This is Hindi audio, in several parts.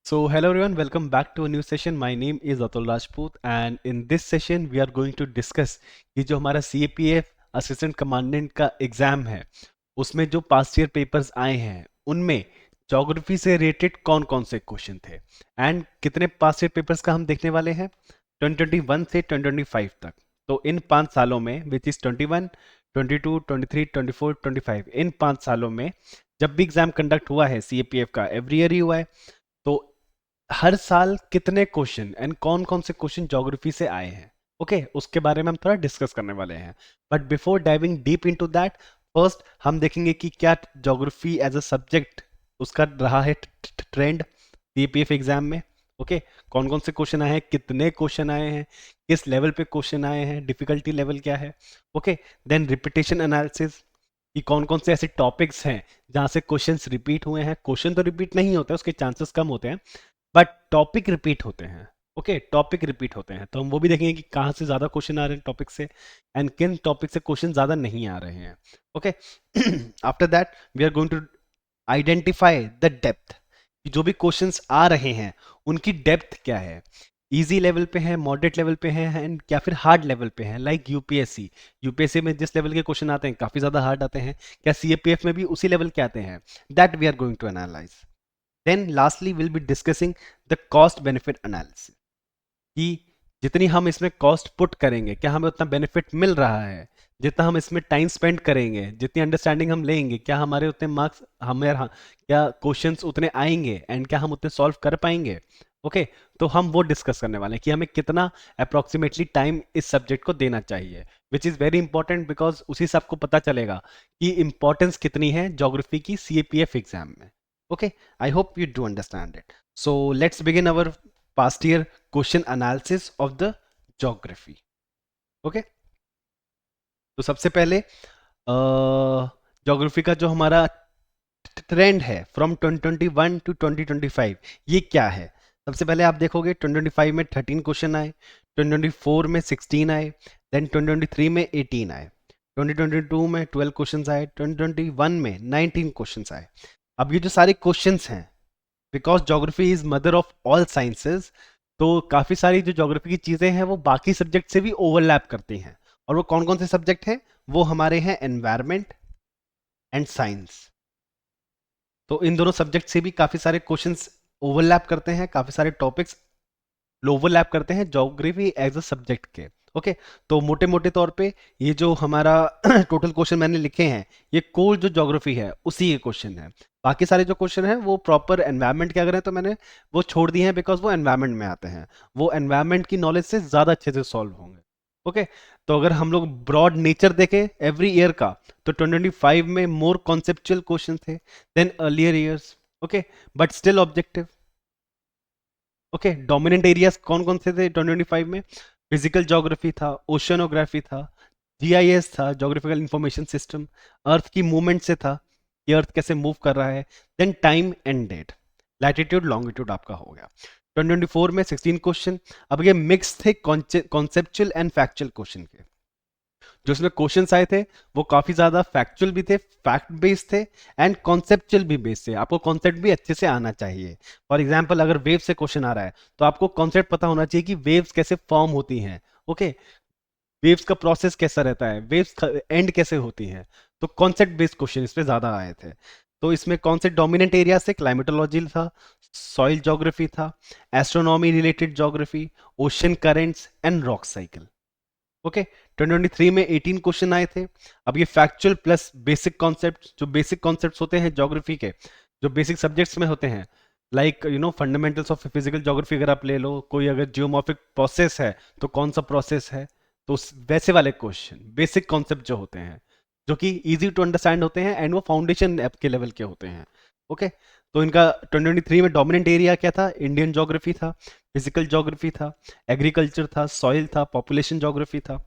So hello everyone, welcome back to a new session. My name is Atul Rajput and in this session we are going to discuss कि जो हमारा CAPF असिस्टेंट कमांडेंट का एग्जाम है उसमें जो पास्ट ईयर पेपर्स आए हैं उनमें ज्योग्राफी से रिलेटेड कौन कौन से क्वेश्चन थे एंड कितने पास्ट ईयर पेपर्स का हम देखने वाले हैं 2021 से 2025 तक। तो इन 5 सालों में विच इज 21, 22, 23, 24, 25 इन 5 सालों में जब भी एग्जाम कंडक्ट हुआ है CAPF का एवरी ईयर ही हुआ है तो हर साल कितने क्वेश्चन एंड कौन कौन से क्वेश्चन ज्योग्राफी से आए हैं उसके बारे में हम थोड़ा डिस्कस करने वाले हैं। But before diving deep into that first हम देखेंगे कि क्या ज्योग्राफी एज अ सब्जेक्ट उसका रहा है ट्रेंड CAPF एग्जाम में। कौन कौन से क्वेश्चन आए हैं, कितने क्वेश्चन आए हैं, किस लेवल पे क्वेश्चन आए हैं, डिफिकल्टी लेवल क्या है। देन रिपीटेशन एनालिसिस कि कौन कौन से ऐसे टॉपिक्स हैं जहां से क्वेश्चंस रिपीट हुए हैं। क्वेश्चन तो रिपीट नहीं होते, उसके चांसेस कम होते हैं, बट टॉपिक रिपीट होते हैं। टॉपिक रिपीट होते हैं तो हम वो भी देखेंगे कि कहाँ से ज़्यादा क्वेश्चन आ रहे हैं टॉपिक से एंड किन टॉपिक से क्वेश्चन ज़्यादा नहीं आ रहे हैं। After that we are going to identify the depth, जो भी क्वेश्चंस आ रहे हैं उनकी डेप्थ क्या है, इजी लेवल पे है, मॉडरेट लेवल पे है एंड या फिर हार्ड लेवल पे है। लाइक यूपीएससी में जिस लेवल के क्वेश्चन आते हैं काफ़ी ज़्यादा हार्ड आते हैं, क्या CAPF में भी उसी लेवल के आते हैं? That we are going to analyse. Then lastly will be discussing the cost benefit analysis कि जितनी हम इसमें कॉस्ट पुट करेंगे क्या हमें उतना बेनिफिट मिल रहा है, जितना हम इसमें टाइम स्पेंड करेंगे, जितनी अंडरस्टैंडिंग हम लेंगे, क्या हमारे उतने मार्क्स हमें क्या क्वेश्चंस उतने आएंगे एंड क्या हम उतने सॉल्व कर पाएंगे। तो हम वो डिस्कस करने वाले हैं कि हमें कितना अप्रोक्सीमेटली टाइम इस सब्जेक्ट को देना चाहिए, which is very important because उसी से आपको पता चलेगा कि इंपॉर्टेंस कितनी है ज्योग्राफी की CAPF एग्जाम में। I hope you do understand it. So let's begin our past year question analysis of the geography. तो सबसे पहले ज्योग्राफी का जो हमारा ट्रेंड है फ्रॉम 2021 टू 2025 ये क्या है। सबसे पहले आप देखोगे 2025 में 13 क्वेश्चन आए, 2024 में 16 आए, देन 2023 में 18 आए, 2022 में 12 क्वेश्चंस आए, 2021 में 19 क्वेश्चंस आए। अब ये जो सारे क्वेश्चंस हैं, because geography is mother of all sciences, तो काफ़ी सारी जो ज्योग्राफी की चीज़ें हैं वो बाकी सब्जेक्ट से भी ओवरलैप करती हैं। और वो कौन कौन से सब्जेक्ट हैं? वो हमारे हैं एनवायरमेंट एंड साइंस। तो इन दोनों सब्जेक्ट से भी काफ़ी सारे क्वेश्चंस ओवरलैप करते हैं, काफ़ी सारे टॉपिक्स ओवरलैप करते हैं ज्योग्राफी एज अ सब्जेक्ट के। तो मोटे मोटे तौर पे ये जो हमारा टोटल क्वेश्चन मैंने लिखे हैं ये कोर जो ज्योग्राफी है उसी के क्वेश्चन है। बाकी सारे जो क्वेश्चन हैं वो प्रॉपर एनवायरनमेंट के अगर हैं तो मैंने वो छोड़ दिए हैं बिकॉज वो एनवायरनमेंट में आते हैं, वो एनवायरनमेंट की नॉलेज से ज़्यादा अच्छे से सॉल्व होंगे। तो अगर हम लोग ब्रॉड नेचर देखें एवरी ईयर का तो 2025 में मोर कॉन्सेप्चुअल क्वेश्चन थे then earlier years. But still objective. Dominant areas कौन कौन से थे 2025 में? फिजिकल ज्योग्राफी था, ओशनोग्राफी था, GIS था, ज्योग्राफिकल इंफॉर्मेशन सिस्टम, अर्थ की मूवमेंट से था कि अर्थ कैसे मूव कर रहा है, then time and date, latitude longitude आपका हो गया। 2024 में 16 क्वेश्चन। अब ये मिक्स थे कॉन्सेप्चुअल एंड फैक्चुअल क्वेश्चन के। जो इसमें क्वेश्चंस आए थे वो काफी ज्यादा फैक्चुअल भी थे, फैक्ट बेस्ड थे एंड कॉन्सेप्चुअल भी बेस्ड थे। आपको कॉन्सेप्ट भी अच्छे से आना चाहिए। फॉर एग्जांपल अगर वेव से क्वेश्चन आ रहा है तो आपको कॉन्सेप्ट पता होना चाहिए कि वेव्स कैसे फॉर्म होती हैं। वेव्स का प्रोसेस कैसा रहता है, वेव्स एंड कैसे होती हैं। तो कॉन्सेप्ट बेस्ड क्वेश्चन इस पे ज्यादा आए थे। तो इसमें कौन से डोमिनेंट एरिया से क्लाइमेटोलॉजी था, सॉइल ज्योग्राफी था, astronomy related geography, ocean currents and rock cycle. 2023 में 18 क्वेश्चन आए थे। अब ये फैक्चुअल प्लस बेसिक कॉन्सेप्ट, जो बेसिक कॉन्सेप्ट्स होते हैं ज्योग्राफी के, जो बेसिक सब्जेक्ट्स में होते हैं, like fundamentals of physical geography अगर आप ले लो, कोई अगर जियोमॉर्फिक प्रोसेस है तो कौन सा प्रोसेस है, तो वैसे वाले क्वेश्चन बेसिक कॉन्सेप्ट जो होते हैं जो कि इजी टू अंडरस्टैंड होते हैं एंड वो फाउंडेशन ऐप के लेवल के होते हैं। तो इनका 2023 में डोमिनेंट एरिया क्या था? इंडियन ज्योग्राफी था, फिजिकल ज्योग्राफी था, एग्रीकल्चर था, सॉइल था, पॉपुलेशन ज्योग्राफी था।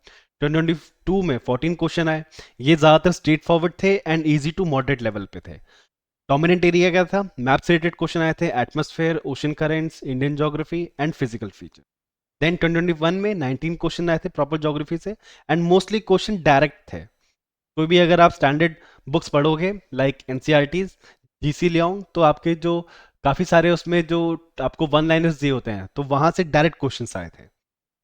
2022 में 14 क्वेश्चन आए। ये ज़्यादातर स्ट्रेट फॉरवर्ड थे and easy to moderate level पे थे। डोमिनेंट एरिया क्या था? मैप से रिलेटेड क्वेश्चन आए थे, atmosphere, ocean currents, Indian geography and physical feature. Then 2021 में 19 क्वेश्चन आए थे प्रॉपर ज्योग्राफी से एंड मोस्टली क्वेश्चन डायरेक्ट थे। कोई भी अगर आप स्टैंडर्ड बुक्स पढ़ोगे लाइक NCERTs, GC लियोंग, तो आपके जो काफी सारे उसमें जो आपको वन लाइनर्स दिए होते हैं, तो वहां से डायरेक्ट क्वेश्चंस आए थे।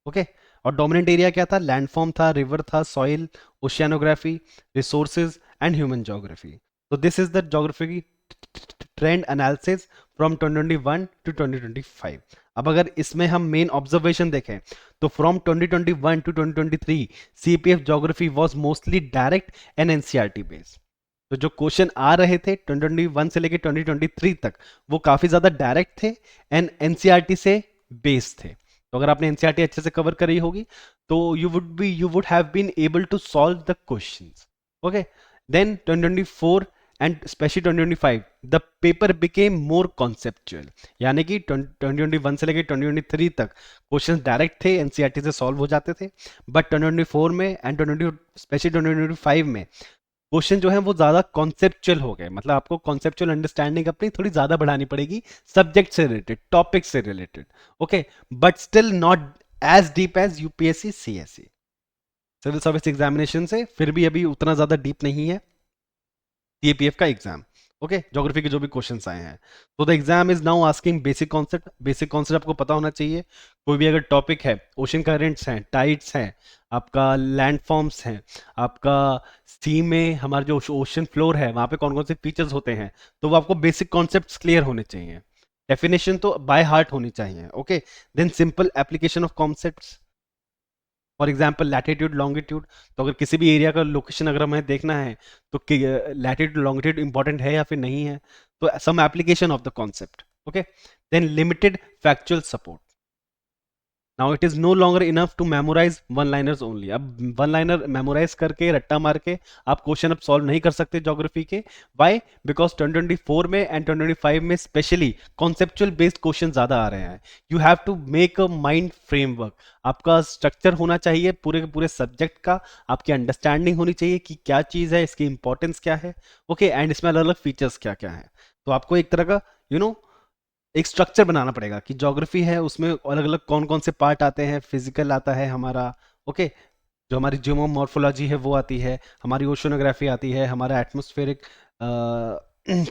ओके। और डोमिनेंट एरिया क्या था? लैंडफॉर्म था, रिवर था, soil, oceanography, resources and human geography. तो this is the geography trend analysis from 2021 to 2025। अब अगर इसमें हम मेन ऑब्जर्वेशन देखें तो from 2021 to 2023 CPF geography was mostly direct and NCERT based. तो जो क्वेश्चन आ रहे थे 2021 से लेकर 2023 तक, वो काफी ज्यादा डायरेक्ट थे एंड एनसीईआरटी से बेस्ड थे। तो अगर आपने एनसीईआरटी अच्छे से कवर करी होगी तो you would have been able to solve the questions. Okay. Then 2024 and specially 2025 the paper became more conceptual, यानी कि 2021 से लेकर 2023 तक क्वेश्चंस डायरेक्ट थे, एनसीईआरटी से सॉल्व हो जाते थे। बट 2024 में एंड 20 स्पेशली 2025 में क्वेश्चन जो है वो ज्यादा कॉन्सेप्चुअल हो गए। मतलब आपको कॉन्सेप्चुअल अंडरस्टैंडिंग अपनी थोड़ी ज्यादा बढ़ानी पड़ेगी सब्जेक्ट से रिलेटेड, टॉपिक से related. Okay, but still not as deep as UPSC CSC civil service examination से, फिर भी अभी उतना ज्यादा डीप नहीं है सीएपीएफ का एग्जाम। ओके, ज्योग्राफी के जो भी क्वेश्चंस आए हैं, तो the exam is now asking basic concept. Basic concept आपको पता होना चाहिए। कोई भी अगर टॉपिक है, ओशन करेंट्स हैं, टाइड्स हैं, आपका लैंड फॉर्म्स हैं, आपका सी में हमारा जो ओशन फ्लोर है वहां पे कौन कौन से फीचर्स होते हैं, तो वो आपको बेसिक कॉन्सेप्ट्स क्लियर होने चाहिए। डेफिनेशन तो बाय हार्ट होनी चाहिए। Okay, then simple application of concepts. For example latitude longitude, तो अगर किसी भी एरिया का लोकेशन अगर हमें देखना है तो लैटिट्यूड लॉन्गिट्यूड इंपॉर्टेंट है या फिर नहीं है, तो some application of the concept. Okay, then limited factual support. Now it is no longer enough to memorise one liners only. अब वन लाइनर मेमोराइज करके रट्टा मार के आप क्वेश्चन अब सॉल्व नहीं कर सकते ज्योग्राफी के। व्हाई? बिकॉज 2024 में एंड 2025 में स्पेशली कॉन्सेप्चुअल बेस्ड क्वेश्चन ज्यादा आ रहे हैं। You have to make a mind framework. आपका स्ट्रक्चर होना चाहिए पूरे के पूरे सब्जेक्ट का, आपकी अंडरस्टैंडिंग होनी चाहिए कि क्या चीज है, इसकी इंपॉर्टेंस क्या है। ओके, एंड इसमें अलग अलग फीचर्स क्या क्या है। तो आपको एक तरह का एक स्ट्रक्चर बनाना पड़ेगा कि ज्योग्राफी है उसमें अलग अलग कौन कौन से पार्ट आते हैं। फिजिकल आता है हमारा, ओके, जो हमारी जियोमॉर्फोलॉजी है वो आती है, हमारी ओशनोग्राफी आती है, हमारा एटमॉस्फेरिक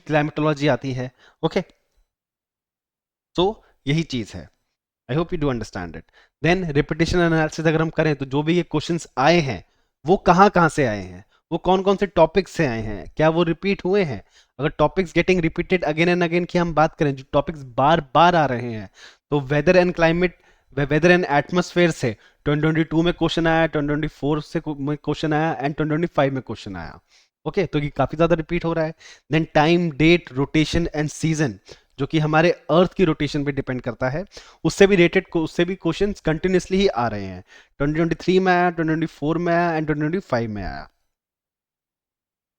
क्लाइमेटोलॉजी आती है। ओके, तो यही चीज है। I hope you do understand it. Then repetition analysis अगर हम करें तो जो भी ये क्वेश्चंस आए हैं वो कहाँ कहाँ से आए हैं, वो कौन कौन से टॉपिक्स से आए हैं, क्या वो रिपीट हुए हैं। अगर topics getting repeated again and again की हम बात करें, जो टॉपिक्स बार बार आ रहे हैं, तो weather and climate, weather and atmosphere से 2022 में क्वेश्चन आया, 2024 से में क्वेश्चन आया एंड 2025 में क्वेश्चन आया। ओके, तो ये काफी ज्यादा रिपीट हो रहा है। Then time, date, rotation and season, जो कि हमारे अर्थ की रोटेशन पे डिपेंड करता है, उससे भी क्वेश्चंस कंटिन्यूसली ही आ रहे हैं। 2023 में आया, 2024 में आया एंड 2025 में आया।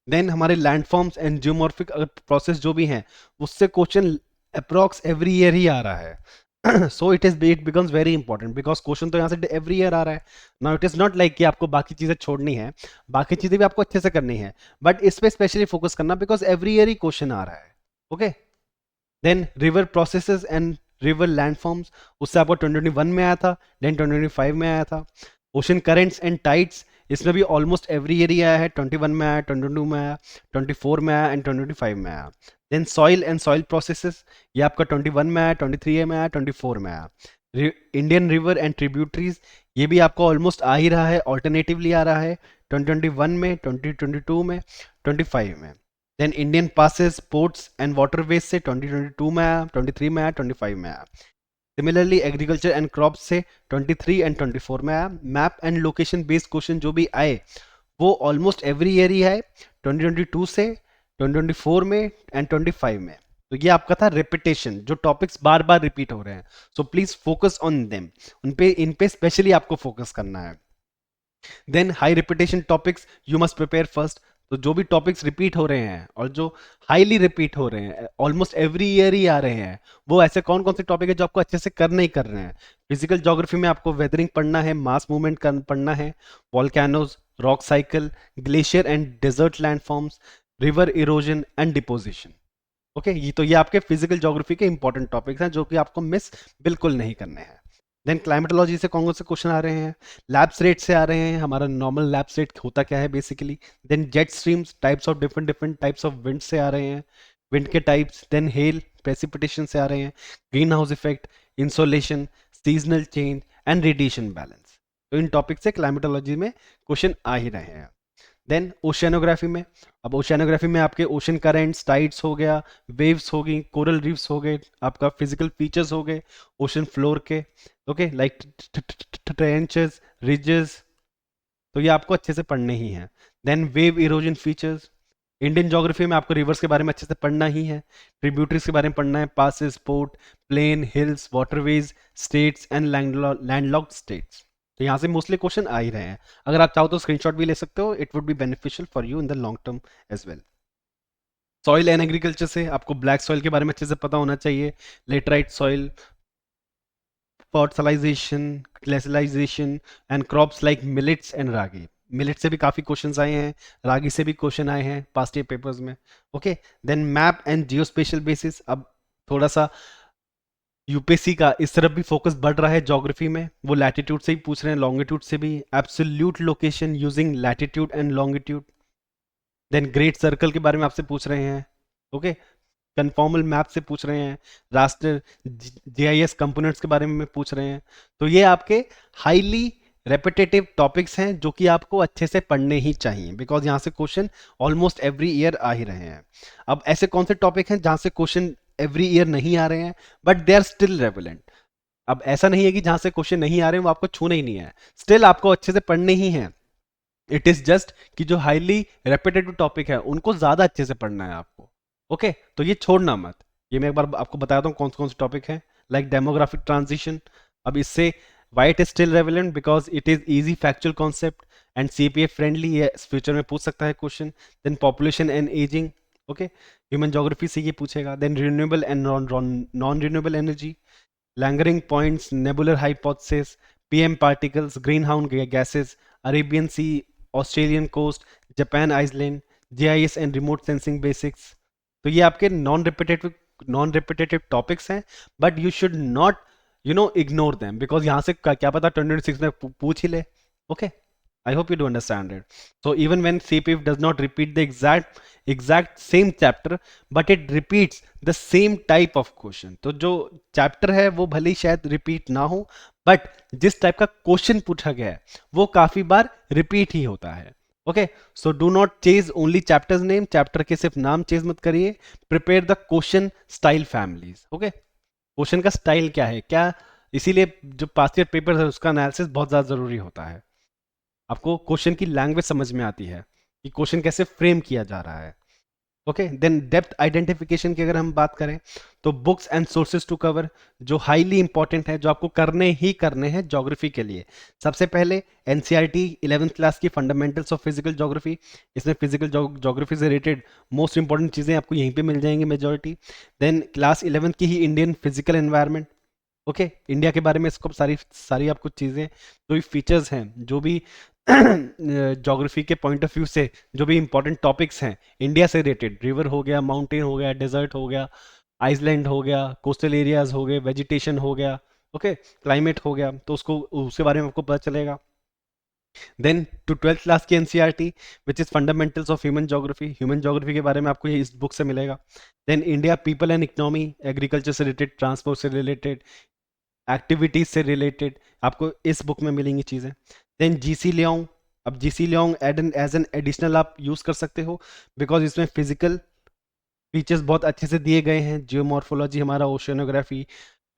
देन हमारे लैंडफॉर्म्स एंड जियोमॉर्फिक प्रोसेस जो भी हैं, उससे क्वेश्चन अप्रॉक्स एवरी ईयर ही आ रहा है। So it becomes very important because question तो यहाँ से एवरी ईयर आ रहा है। Now it is not like कि आपको बाकी चीजें छोड़नी है, बाकी चीजें भी आपको अच्छे से करनी है, बट इस पे स्पेशली फोकस करना बिकॉज एवरी ईयर ही क्वेश्चन आ रहा है। Okay, then river processes and river landforms, उससे आपको 2021 में आया था, देन 2025 में आया था। ओशन करेंट्स एंड टाइड्स, इसमें भी ऑलमोस्ट एवरी ईयर ही आया है। 21 में आया, 22 में आया, 24 में आया एंड 2025 में आया। Then soil and soil processes, ये आपका 21 में आया, 23 में आया, 24 में आया। इंडियन रिवर एंड ट्रिब्यूटरीज, ये भी आपको ऑलमोस्ट आ ही रहा है, ऑल्टरनेटिवली आ रहा है 2021 में, 2022 में, 25 में। Then Indian passes, ports and waterways से 2022 में आया, 23 में आया, 25 में आया। सिमिलरली एग्रीकल्चर एंड क्रॉप्स से 23 एंड 24 में आया। Map and location based question जो भी आए वो ऑलमोस्ट एवरी ईयर ही है, 2022 से, 2024 में एंड 25 में। तो ये आपका था रिपीटेशन, जो टॉपिक्स बार बार रिपीट हो रहे हैं। So please focus on them, इन पे स्पेशली आपको फोकस करना है। Then high repetition topics you must prepare first. तो जो भी टॉपिक्स रिपीट हो रहे हैं और जो हाईली रिपीट हो रहे हैं, ऑलमोस्ट एवरी ईयर ही आ रहे हैं, वो ऐसे कौन कौन से टॉपिक है जो आपको अच्छे से करने ही कर रहे हैं। फिजिकल ज्योग्राफी में आपको वेदरिंग पढ़ना है, मास मूवमेंट पढ़ना है, volcanoes, rock cycle, glacier and desert landforms, river erosion and deposition. Okay, ये आपके फिजिकल ज्योग्राफी के इंपॉर्टेंट टॉपिक्स हैं जो कि आपको मिस बिल्कुल नहीं करने हैं। देन क्लाइमेटोलॉजी से कौन कौन से क्वेश्चन आ रहे हैं, लैब्स रेट से आ रहे हैं, हमारा नॉर्मल लैब्स रेट होता क्या है basically. Then jet streams, types of different different types of wind से आ रहे हैं, विंड के टाइप्स। देन हेल, प्रेसिपिटेशन से आ रहे हैं, green house effect, insolation, seasonal change and radiation balance. तो इन टॉपिक से क्लाइमेटोलॉजी में क्वेश्चन आ ही रहे हैं। देन ओशियानोग्राफी में, अब ओशियानोग्राफी में आपके ओशन करेंट्स, टाइड्स हो गया, वेव्स हो गई, कोरल रीफ्स हो गए, आपका फिजिकल फीचर्स हो गए ओशन फ्लोर के, ओके, लाइक ट्रेंचेस, रिजेस, तो ये आपको अच्छे से पढ़ने ही हैं। Then wave erosion features, Indian geography में आपको रिवर्स के बारे में अच्छे से पढ़ना ही है, ट्रिब्यूटरीज के बारे में पढ़ना है, passes, port, plain, hills, waterways, states and landlocked states. तो यहाँ से मोस्टली क्वेश्चन आ ही रहे हैं। अगर आप चाहो तो स्क्रीनशॉट भी ले सकते हो, it would be beneficial for you in the long term as well. Soil and agriculture से आपको ब्लैक सॉइल के बारे में अच्छे से पता होना चाहिए, laterite soil, fertilization, glaciation and crops like millets and ragi. Millet से भी काफी क्वेश्चंस आए हैं, रागी से भी क्वेश्चन आए हैं पास्ट ईयर पेपर्स में, okay. Then map and geospatial basis, अब थोड़ा सा यूपीएससी का इस तरफ भी फोकस बढ़ रहा है ज्योग्राफी में, वो लैटिट्यूड से ही पूछ रहे हैं, लॉन्गिट्यूड से भी, absolute location using latitude and longitude. Then great circle के बारे में आपसे पूछ रहे हैं, ओके, कन्फॉर्मल मैप से पूछ रहे हैं, रास्टर जीआईएस कंपोनेंट्स के बारे में पूछ रहे हैं। तो ये आपके हाईली रेपिटेटिव टॉपिक्स हैं जो कि आपको अच्छे से पढ़ने ही चाहिए, बिकॉज यहाँ से क्वेश्चन ऑलमोस्ट एवरी ईयर आ ही रहे हैं। अब ऐसे कौन से टॉपिक हैं जहाँ से क्वेश्चन एवरी ईयर नहीं आ रहे हैं but they are still relevant? अब ऐसा नहीं है कि जहाँ से क्वेश्चन नहीं आ रहे हैं वो आपको छूने ही नहीं है, स्टिल आपको अच्छे से पढ़ने ही हैं। इट इज जस्ट कि जो हाईली रेपिटेटिव टॉपिक है उनको ज्यादा अच्छे से पढ़ना है आपको, ओके। तो ये छोड़ना मत। ये मैं एक बार आपको बताता हूँ कौन से टॉपिक हैं, लाइक डेमोग्राफिक ट्रांजिशन। अब इससे why it is still relevant because it is easy factual concept and CPF friendly, ये फ्यूचर में पूछ सकता है question. Then population and ageing, okay, human geography से ये पूछेगा। Then renewable and non renewable energy, Lagrange points, nebular hypothesis, PM particles, green house gases, Arabian sea, Australian coast, Japan Iceland, GIS and remote sensing basics. तो ये आपके नॉन रिपीटेटिव टॉपिक्स हैं, but you should not ignore them, because यहाँ से क्या पता 2026 में पूछ ही ले, okay. I hope you do understand it. So even when CPF does not repeat the exact same chapter, but it repeats the same type of question. तो जो चैप्टर है वो भले ही शायद रिपीट ना हो, बट जिस टाइप का क्वेश्चन पूछा गया है वो काफी बार रिपीट ही होता है, okay. So do not chase only chapters name, chapter के सिर्फ नाम चेज मत करिए, prepare the question style families, okay. Question का स्टाइल क्या है, क्या, इसीलिए जो पास्ट ईयर पेपर है उसका एनालिसिस बहुत ज्यादा जरूरी होता है। आपको क्वेश्चन की लैंग्वेज समझ में आती है कि क्वेश्चन कैसे फ्रेम किया जा रहा है, ओके। देन डेप्थ आइडेंटिफिकेशन की अगर हम बात करें तो books and sources to cover, जो हाईली इंपॉर्टेंट है, जो आपको करने ही करने हैं ज्योग्राफी के लिए। सबसे पहले एनसीईआरटी 11th क्लास की फंडामेंटल्स ऑफ फिजिकल ज्योग्राफी, इसमें फिजिकल ज्योग्राफी से रिलेटेड मोस्ट इंपॉर्टेंट चीज़ें आपको यहीं पे मिल जाएंगी मेजॉरिटी। देन क्लास 11th की ही Indian physical environment, okay, India के बारे में इसको सारी सारी आपको चीज़ें, जो भी फीचर्स हैं, जो भी ज्योग्राफी के पॉइंट ऑफ व्यू से जो भी इंपॉर्टेंट टॉपिक्स हैं इंडिया से रिलेटेड, रिवर हो गया, माउंटेन हो गया, डेजर्ट हो गया, आइसलैंड हो गया, कोस्टल एरियाज हो गए, वेजिटेशन हो गया, ओके, क्लाइमेट हो गया, तो उसको उसके बारे में आपको पता चलेगा। देन टू 12th क्लास की NCERT which is fundamentals of human geography के बारे में आपको ये इस बुक से मिलेगा। Then India people and economy, agriculture से रिलेटेड, ट्रांसपोर्ट से रिलेटेड, एक्टिविटीज से रिलेटेड आपको इस बुक में मिलेंगी चीज़ें। देन जीसी लियोंग, अब GC Leong as an additional आप यूज़ कर सकते हो, बिकॉज इसमें फिजिकल फीचर्स बहुत अच्छे से दिए गए हैं, जियोमॉर्फोलॉजी हमारा, ओशियनोग्राफी,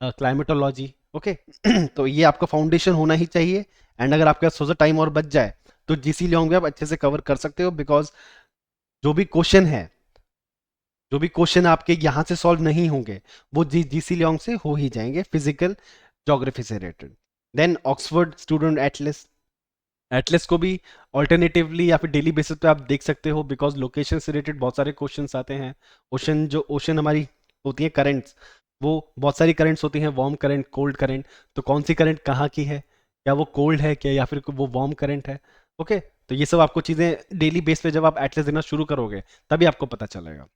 क्लाइमेटोलॉजी, ओके। तो ये आपका फाउंडेशन होना ही चाहिए, एंड अगर आपके पास थोड़ा टाइम और बच जाए तो जीसी लियोंग भी आप अच्छे से कवर कर सकते हो, बिकॉज जो भी क्वेश्चन है, जो भी क्वेश्चन आपके यहाँ से सॉल्व नहीं होंगे वो जीसी लियोंग से हो ही जाएंगे, फिजिकल ज्योग्राफी से related. Then Oxford student atlas, atlas को भी ऑल्टरनेटिवली या फिर डेली बेसिस पे आप देख सकते हो, बिकॉज लोकेशन से रिलेटेड बहुत सारे क्वेश्चंस आते हैं। ओशन हमारी होती है करंट्स, वो बहुत सारी करंट्स होती हैं, वार्म करंट, कोल्ड करंट, तो कौन सी करंट कहाँ की है, क्या वो कोल्ड है क्या या फिर वो वार्म करंट है, ओके। तो ये सब आपको चीज़ें डेली बेस पे जब आप एटलस देना शुरू करोगे तभी आपको पता चलेगा।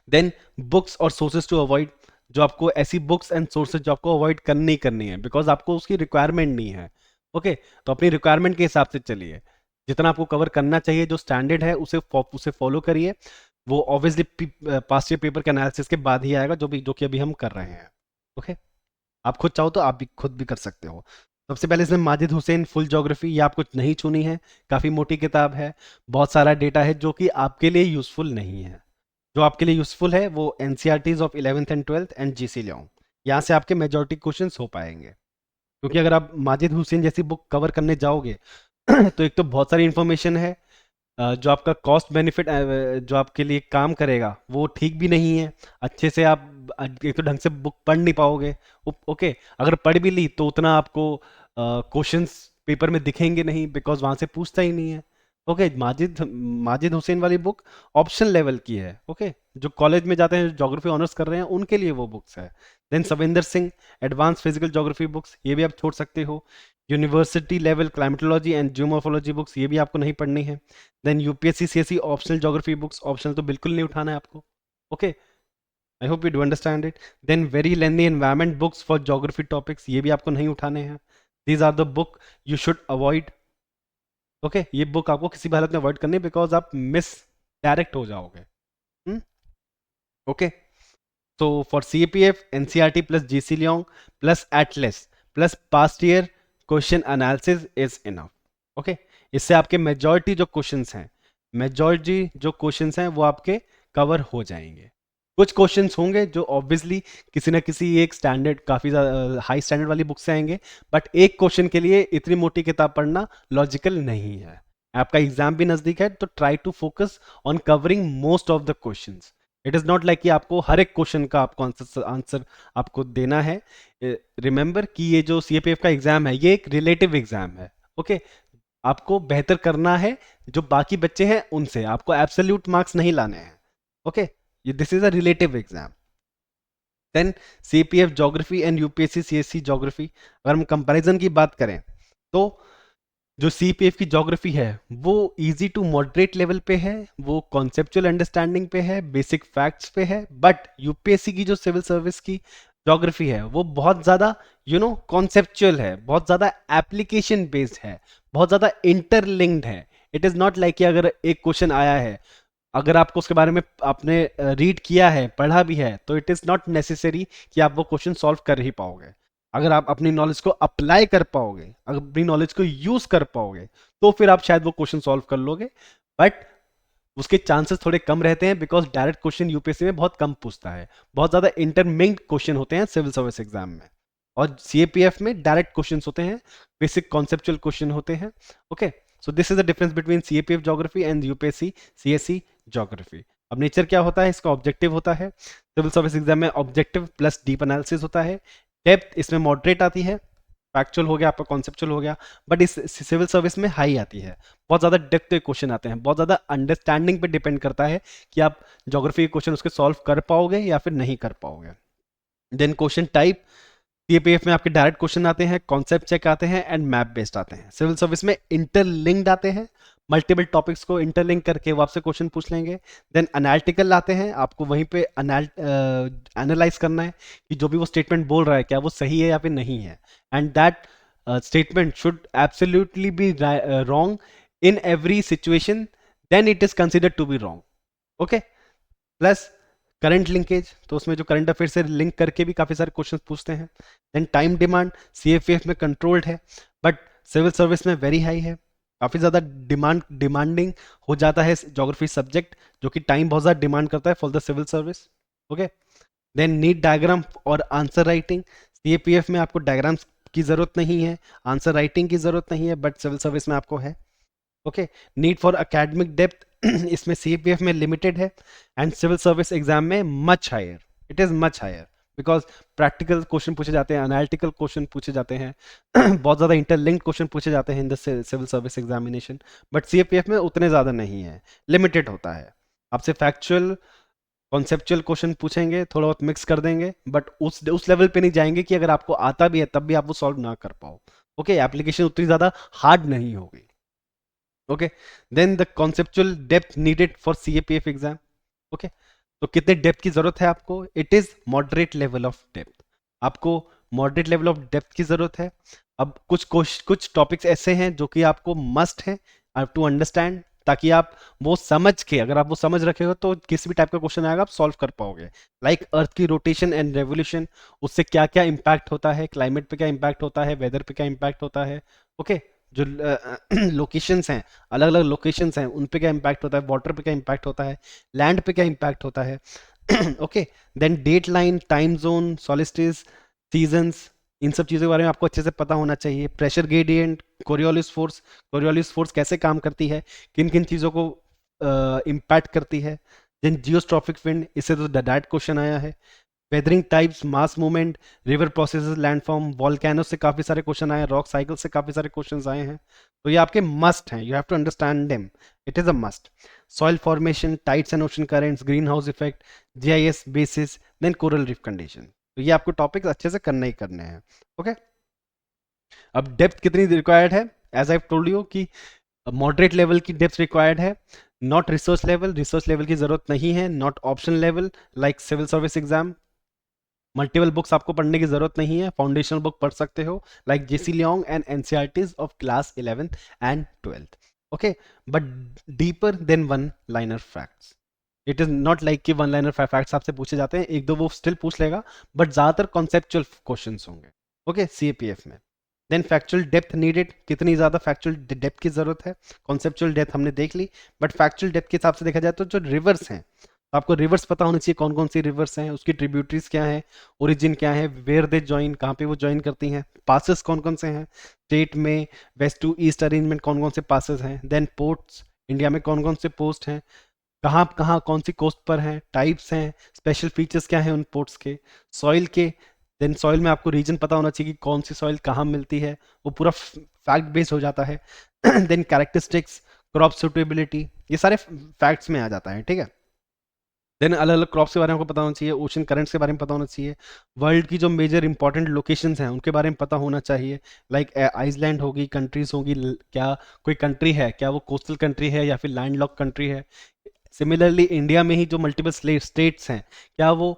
देन बुक्स और सोर्सेज टू अवॉइड, जो आपको ऐसी बुक्स एंड सोर्सेज जो आपको अवॉइड करनी ही करनी है, बिकॉज आपको उसकी रिक्वायरमेंट नहीं है, ओके। तो अपनी रिक्वायरमेंट के हिसाब से चलिए, जितना आपको कवर करना चाहिए, जो स्टैंडर्ड है उसे फॉलो करिए, वो ऑब्वियसली पास्ट ईयर पेपर के एनालिसिस के बाद ही आएगा, जो कि अभी हम कर रहे हैं। ओके, आप खुद चाहो तो आप भी खुद भी कर सकते हो। सबसे पहले इसमें माजिद हुसैन फुल ज्योग्राफी, ये आपको नहीं चुनी है, काफ़ी मोटी किताब है, बहुत सारा डेटा है जो कि आपके लिए यूज़फुल नहीं है। जो आपके लिए यूज़फुल है वो NCERTs of 11th and 12th and GC Leong, यहाँ से आपके मेजॉरिटी क्वेश्चंस हो पाएंगे। क्योंकि अगर आप माजिद हुसैन जैसी बुक कवर करने जाओगे तो एक तो बहुत सारी इंफॉर्मेशन है, जो आपका कॉस्ट बेनिफिट जो आपके लिए काम करेगा वो ठीक भी नहीं है। अच्छे से आप एक तो ढंग से बुक पढ़ नहीं पाओगे। ओके, अगर पढ़ भी ली तो उतना आपको क्वेश्चंस पेपर में दिखेंगे नहीं, बिकॉज वहां से पूछता ही नहीं है। ओके, माजिद माजिद हुसैन वाली बुक ऑप्शन लेवल की है। ओके, जो कॉलेज में जाते हैं, ज्योग्राफी ऑनर्स कर रहे हैं, उनके लिए वो बुक्स है। Then Savinder Singh advance physical geography books, ये भी आप छोड़ सकते हो। University level climatology and geomorphology books, ये भी आपको नहीं पढ़नी है। Then UPSC CSC optional geography books, optional तो बिल्कुल नहीं उठाना है आपको। Okay, I hope you do understand it. Then very lengthy environment books for geography topics, ये भी आपको नहीं उठाने हैं। These are the book you should avoid. Okay, ये बुक आपको किसी भी हालत में अवॉइड करनी है, बिकॉज आप मिस डायरेक्ट हो जाओगे। Okay, so for CAPF, NCERT plus GC Leong plus Atlas plus past year question analysis is enough. Okay, इससे आपके मेजॉरिटी जो क्वेश्चंस हैं वो आपके कवर हो जाएंगे। कुछ क्वेश्चंस होंगे जो ऑब्वियसली किसी ना किसी एक स्टैंडर्ड, काफ़ी हाई स्टैंडर्ड वाली बुक से आएंगे, बट एक क्वेश्चन के लिए इतनी मोटी किताब पढ़ना लॉजिकल नहीं है। आपका एग्जाम भी नज़दीक है, तो try to focus on covering most of the questions. It is not like कि आपको हर एक क्वेश्चन का आपको आंसर आपको देना है। रिमेंबर कि ये जो सीएपीएफ का एग्जाम है ये एक रिलेटिव एग्जाम है। ओके, आपको बेहतर करना है जो बाकी बच्चे हैं उनसे, आपको एब्सोल्यूट मार्क्स नहीं लाने हैं। ओके, ये this is a relative exam. Then CPF geography and UPSC CSC geography, अगर हम कंपैरिजन की बात करें तो जो सीपीएफ की ज्योग्राफी है वो इजी टू मॉडरेट लेवल पे है, वो कॉन्सेप्चुअल अंडरस्टैंडिंग पे है, बेसिक फैक्ट्स पे है। बट यूपीएससी की जो सिविल सर्विस की ज्योग्राफी है वो बहुत ज़्यादा कॉन्सेप्चुअल है, बहुत ज़्यादा एप्लीकेशन बेस्ड है, बहुत ज़्यादा इंटरलिंक्ड है। इट इज़ नॉट लाइक कि अगर एक क्वेश्चन आया है, अगर आपको उसके बारे में आपने रीड किया है, पढ़ा भी है, तो इट इज़ नॉट नेसेसरी कि आप वो क्वेश्चन सॉल्व कर ही पाओगे। अगर आप अपनी नॉलेज को अप्लाई कर पाओगे, अगर अपनी नॉलेज को यूज कर पाओगे, तो फिर आप शायद वो क्वेश्चन सॉल्व कर लोगे। बट उसके चांसेस थोड़े कम रहते हैं, बिकॉज डायरेक्ट क्वेश्चन यूपीएससी में बहुत कम पूछता है। बहुत ज्यादा इंटरमिंक्ड क्वेश्चन होते हैं सिविल सर्विस एग्जाम में, और सीएपीएफ में डायरेक्ट क्वेश्चन होते हैं, बेसिक कॉन्सेप्चुअल क्वेश्चन होते हैं। Okay, so this is the difference between CAPF geography and UPSC CSC geography. अब नेचर क्या होता है, इसका ऑब्जेक्टिव होता है सिविल सर्विस एग्जाम में, ऑब्जेक्टिव प्लस डीप एनालिसिस होता है। डेप्थ इसमें मॉडरेट आती है, फैक्चुअल हो गया, आपका कॉन्सेप्चुअल हो गया। बट इस सिविल सर्विस में हाई आती है, बहुत ज़्यादा डेप्थ के क्वेश्चन आते हैं, बहुत ज़्यादा अंडरस्टैंडिंग पे डिपेंड करता है कि आप ज्योग्राफी के क्वेश्चन उसके सॉल्व कर पाओगे या फिर नहीं कर पाओगे। देन क्वेश्चन टाइप, सीपीएफ में आपके डायरेक्ट क्वेश्चन आते हैं, कॉन्सेप्ट चेक आते हैं एंड मैप बेस्ड आते हैं। सिविल सर्विस में इंटरलिंक्ड आते हैं, मल्टीपल टॉपिक्स को इंटरलिंक करके वो आपसे क्वेश्चन पूछ लेंगे। देन एनालिटिकल आते हैं, आपको वहीं पे एनालाइज करना है कि जो भी वो स्टेटमेंट बोल रहा है क्या वो सही है या फिर नहीं है, and that statement should absolutely be wrong in every situation, then it is considered to be wrong. Okay, plus current linkage, तो उसमें जो करंट अफेयर से लिंक करके भी काफी सारे क्वेश्चंस पूछते हैं। देन टाइम डिमांड, सीएफएफ में कंट्रोल्ड है, बट सिविल सर्विस में वेरी हाई है, काफी ज्यादा डिमांडिंग हो जाता है ज्योग्राफी सब्जेक्ट, जो कि टाइम बहुत ज्यादा डिमांड करता है for the civil service. Okay, then need diagram और आंसर राइटिंग, सीएपीएफ में आपको डायग्राम्स की जरूरत नहीं है, आंसर राइटिंग की जरूरत नहीं है, बट सिविल सर्विस में आपको है। Okay, need for academic depth इसमें सीपीएफ में लिमिटेड है, एंड सिविल सर्विस एग्जाम में much higher, it is much higher, because practical question पूछे जाते हैं, एनालिटिकल क्वेश्चन पूछे जाते हैं बहुत ज़्यादा इंटरलिंक्ड क्वेश्चन पूछे जाते हैं in the civil service examination. But CPF में उतने ज़्यादा नहीं है, लिमिटेड होता है। आपसे फैक्चुअल कॉन्सेप्चुअल क्वेश्चन पूछेंगे, थोड़ा बहुत मिक्स कर देंगे, बट उस लेवल पे नहीं जाएंगे कि अगर आपको आता भी है तब भी आप वो सॉल्व ना कर पाओ। ओके, एप्लीकेशन उतनी ज़्यादा हार्ड नहीं होगी। Okay, then the conceptual depth needed for CAPF exam. Okay, तो कितने डेप्थ की जरूरत है आपको, it is moderate level of depth, आपको मॉडरेट लेवल ऑफ डेप्थ की जरूरत है। अब कुछ टॉपिक्स ऐसे हैं जो कि आपको मस्ट है टू अंडरस्टैंड, ताकि आप वो समझ के, अगर आप वो समझ रखे हो तो किसी भी टाइप का क्वेश्चन आएगा आप सॉल्व कर पाओगे। लाइक अर्थ की रोटेशन एंड रेवोल्यूशन, उससे क्या क्या इम्पैक्ट होता है, क्लाइमेट पे क्या इम्पैक्ट होता है, वेदर पे क्या इम्पैक्ट होता है। ओके, जो लोकेशंस हैं, अलग अलग लोकेशंस हैं, उन पे क्या इम्पैक्ट होता है, वाटर पे क्या इम्पैक्ट होता है, लैंड पे क्या इम्पैक्ट होता है। Okay, then date line, time zone, solstice, seasons, इन सब चीज़ों के बारे में आपको अच्छे से पता होना चाहिए। प्रेशर ग्रेडियंट, कोरियोलिस फोर्स कैसे काम करती है, किन किन चीज़ों को इम्पैक्ट करती है। देन जियोस्ट्रॉफिक विंड, इससे तो डायरेक्ट क्वेश्चन आया है। Weathering types, mass movement, river processes, landform, volcano से काफ़ी सारे क्वेश्चन आए हैं, रॉक साइकिल से काफ़ी सारे क्वेश्चन आए हैं। तो ये आपके मस्ट हैं, you have to understand them, it is a must. Soil formation, tides and ocean currents, green house effect, GIS basis, then coral reef condition. तो ये आपको टॉपिक्स अच्छे से करने ही करने हैं। ओके, अब डेप्थ कितनी रिक्वायर्ड है, एज आई टोल्ड यू कि मॉडरेट लेवल की डेप्थ रिक्वायर्ड है, नॉट रिसर्च लेवल की जरूरत नहीं है, not option level like civil service exam. Multiple books आपको पढ़ने की जरूरत नहीं है, फाउंडेशनल बुक पढ़ सकते हो like GC Leong and NCERTs of class 11th and 12th। Okay, but deeper than one liner facts, it is not like कि वन लाइनर फैक्ट्स आपसे पूछे जाते हैं, एक दो वो स्टिल पूछ लेगा, बट ज्यादातर कॉन्सेप्चुअल क्वेश्चंस होंगे। ओके, सीएपीएफ में। देन फैक्चुअल डेप्थ नीडेड, कितनी ज्यादा फैक्चुअल डेप्थ की जरूरत है। कॉन्सेप्चुअल डेप्थ हमने देख ली, बट फैक्चुअल डेप्थ के हिसाब से देखा जाए तो जो रिवर्स हैं, तो आपको रिवर्स पता होनी चाहिए, कौन कौन सी रिवर्स हैं, उसकी ट्रिब्यूटरीज क्या है, ओरिजिन क्या है, वेयर दे ज्वाइन, कहाँ पे वो ज्वाइन करती हैं, पासेस कौन कौन से हैं स्टेट में, वेस्ट टू ईस्ट अरेंजमेंट कौन कौन से पासेस हैं, देन पोर्ट्स, इंडिया में कौन कौन से पोस्ट हैं, कहाँ कहाँ कौन सी कोस्ट पर हैं, टाइप्स हैं, स्पेशल फीचर्स क्या हैं उन पोर्ट्स के, सॉइल के। देन सॉइल में आपको रीजन पता होना चाहिए कि कौन सी सॉइल कहाँ मिलती है, वो पूरा फैक्ट बेस्ड हो जाता है। देन कैरेक्टरिस्टिक्स, क्रॉप सुटेबिलिटी, ये सारे फैक्ट्स में आ जाता है, ठीक है। देन अलग अलग क्रॉप्स के बारे में आपको पता होना चाहिए, ओशन करंट्स के बारे में पता होना चाहिए, वर्ल्ड की जो मेजर इंपॉर्टेंट लोकेशंस हैं उनके बारे में पता होना चाहिए, लाइक आइसलैंड होगी, कंट्रीज होगी, क्या कोई कंट्री है, क्या वो कोस्टल कंट्री है या फिर लैंड लॉक कंट्री है। सिमिलरली इंडिया में ही जो मल्टीपल स्टेट्स हैं, क्या वो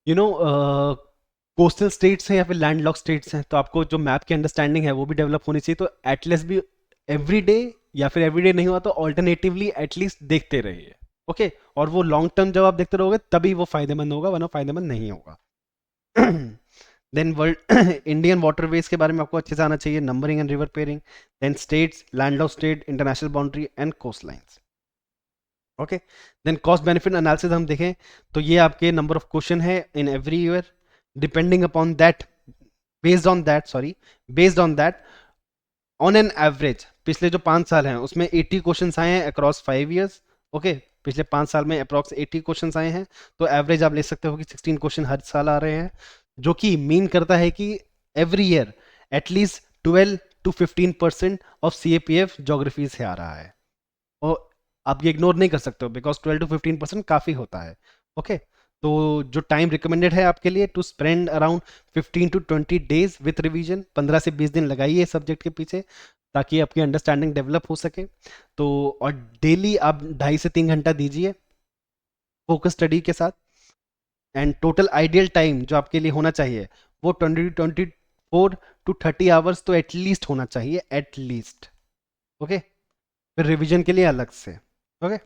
यू नो कोस्टल स्टेट्स हैं या फिर लैंड लॉक स्टेट्स हैं। तो आपको जो मैप की अंडरस्टैंडिंग है वो भी डेवलप होनी चाहिए, तो एटलीस्ट भी एवरी डे, या फिर एवरीडे नहीं हुआ तो ऑल्टरनेटिवली एटलीस्ट देखते रहिए। ओके, और वो लॉन्ग टर्म जब आप देखते रहोगे तभी वो फायदेमंद होगा, वरना फायदेमंद नहीं होगा। देन वर्ल्ड इंडियन वाटरवेज के बारे में आपको अच्छे से आना चाहिए, numbering and river pairing, then states, land of state, international boundary and coast lines. Okay, then cost benefit analysis हम देखें तो ये आपके नंबर ऑफ क्वेश्चन है in every year, depending upon that, based on that on an average पिछले जो 5 साल हैं उसमें 80 क्वेश्चन आए हैं अक्रॉस 5 ईयर्स। ओके, पिछले 5 साल में अप्रॉक्स 80 क्वेश्चन आए हैं, तो एवरेज आप ले सकते हो कि 16 क्वेश्चन हर साल आ रहे हैं, जो कि मीन करता है कि every year at least 12 to 15% of CAPF geography से आ रहा है, और आप ये इग्नोर नहीं कर सकते हो बिकॉज 12 to 15% काफ़ी होता है। ओके, तो जो टाइम रिकमेंडेड है आपके लिए, to spend around 15 to 20 days with revision, 15 से 20 दिन लगाइए सब्जेक्ट के पीछे ताकि आपकी अंडरस्टैंडिंग डेवलप हो सके। तो और डेली आप 2.5 से 3 घंटा दीजिए फोकस स्टडी के साथ, एंड टोटल आइडियल टाइम जो आपके लिए होना चाहिए वो 24 to 30 आवर्स तो एटलीस्ट होना चाहिए, एटलीस्ट। ओके, फिर रिवीजन के लिए अलग से। Okay,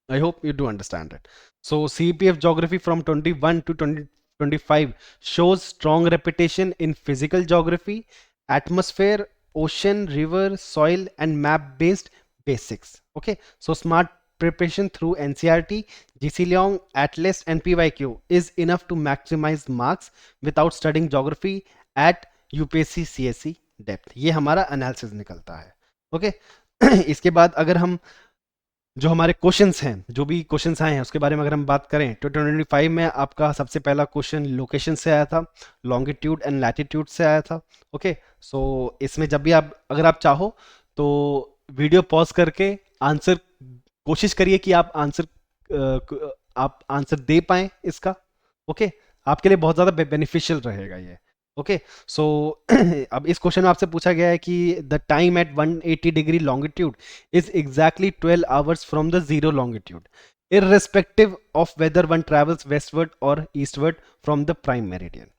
I hope you do understand it. So CPF geography from 21 to 2025 shows strong repetition in physical geography, atmosphere, ocean, river, soil, and map-based basics. Okay, so smart preparation through NCRT, GC Leong, Atlas, and PYQ is enough to maximize marks without studying geography at UPSC CSE depth. ये हमारा analysis निकलता है. Okay, इसके बाद अगर हम जो हमारे क्वेश्चंस हैं, जो भी क्वेश्चंस आए हैं उसके बारे में अगर हम बात करें तो 2025 में आपका सबसे पहला क्वेश्चन लोकेशन से आया था, लॉन्गिट्यूड एंड लैटिट्यूड से आया था। ओके, सो इसमें जब भी आप अगर आप चाहो तो वीडियो पॉज करके आंसर कोशिश करिए कि आप आंसर दे पाएं इसका। ओके, आपके लिए बहुत ज़्यादा बेनिफिशियल रहेगा ये। ओके, सो अब इस क्वेश्चन में आपसे पूछा गया है कि the time at 180 degree longitude is exactly 12 hours from the zero longitude, irrespective of whether one travels westward or eastward from the prime meridian.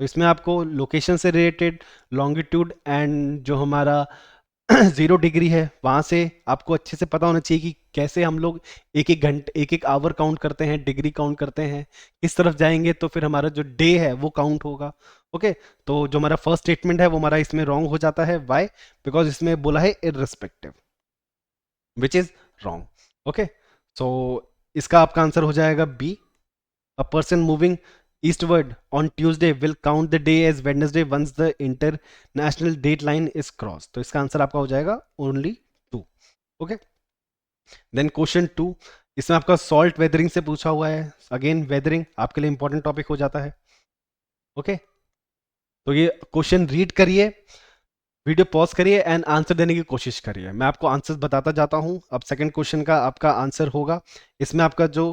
तो इसमें आपको लोकेशन से रिलेटेड, लॉन्गिट्यूड एंड जो हमारा जीरो डिग्री है, वहां से आपको अच्छे से पता होना चाहिए कि कैसे हम लोग एक एक घंटे एक एक आवर काउंट करते हैं, डिग्री काउंट करते हैं, किस तरफ जाएंगे तो फिर हमारा जो डे है वो काउंट होगा। ओके, तो जो हमारा फर्स्ट स्टेटमेंट है वो हमारा इसमें रॉन्ग हो जाता है। वाई? बिकॉज इसमें बोला है irrespective, which is wrong. Okay, so इसका आपका आंसर हो जाएगा B. A person moving eastward on Tuesday will count the day as Wednesday once the international date line is crossed. तो इसका आंसर आपका हो जाएगा only 2। ओके, देन क्वेश्चन 2, इसमें आपका सॉल्ट वेदरिंग से पूछा हुआ है। अगेन वेदरिंग आपके लिए इंपॉर्टेंट टॉपिक हो जाता है। ओके, तो ये क्वेश्चन रीड करिए, वीडियो पॉज करिए एंड आंसर देने की कोशिश करिए। मैं आपको आंसर बताता जाता हूं। अब सेकंड क्वेश्चन का आपका आंसर होगा, इसमें आपका जो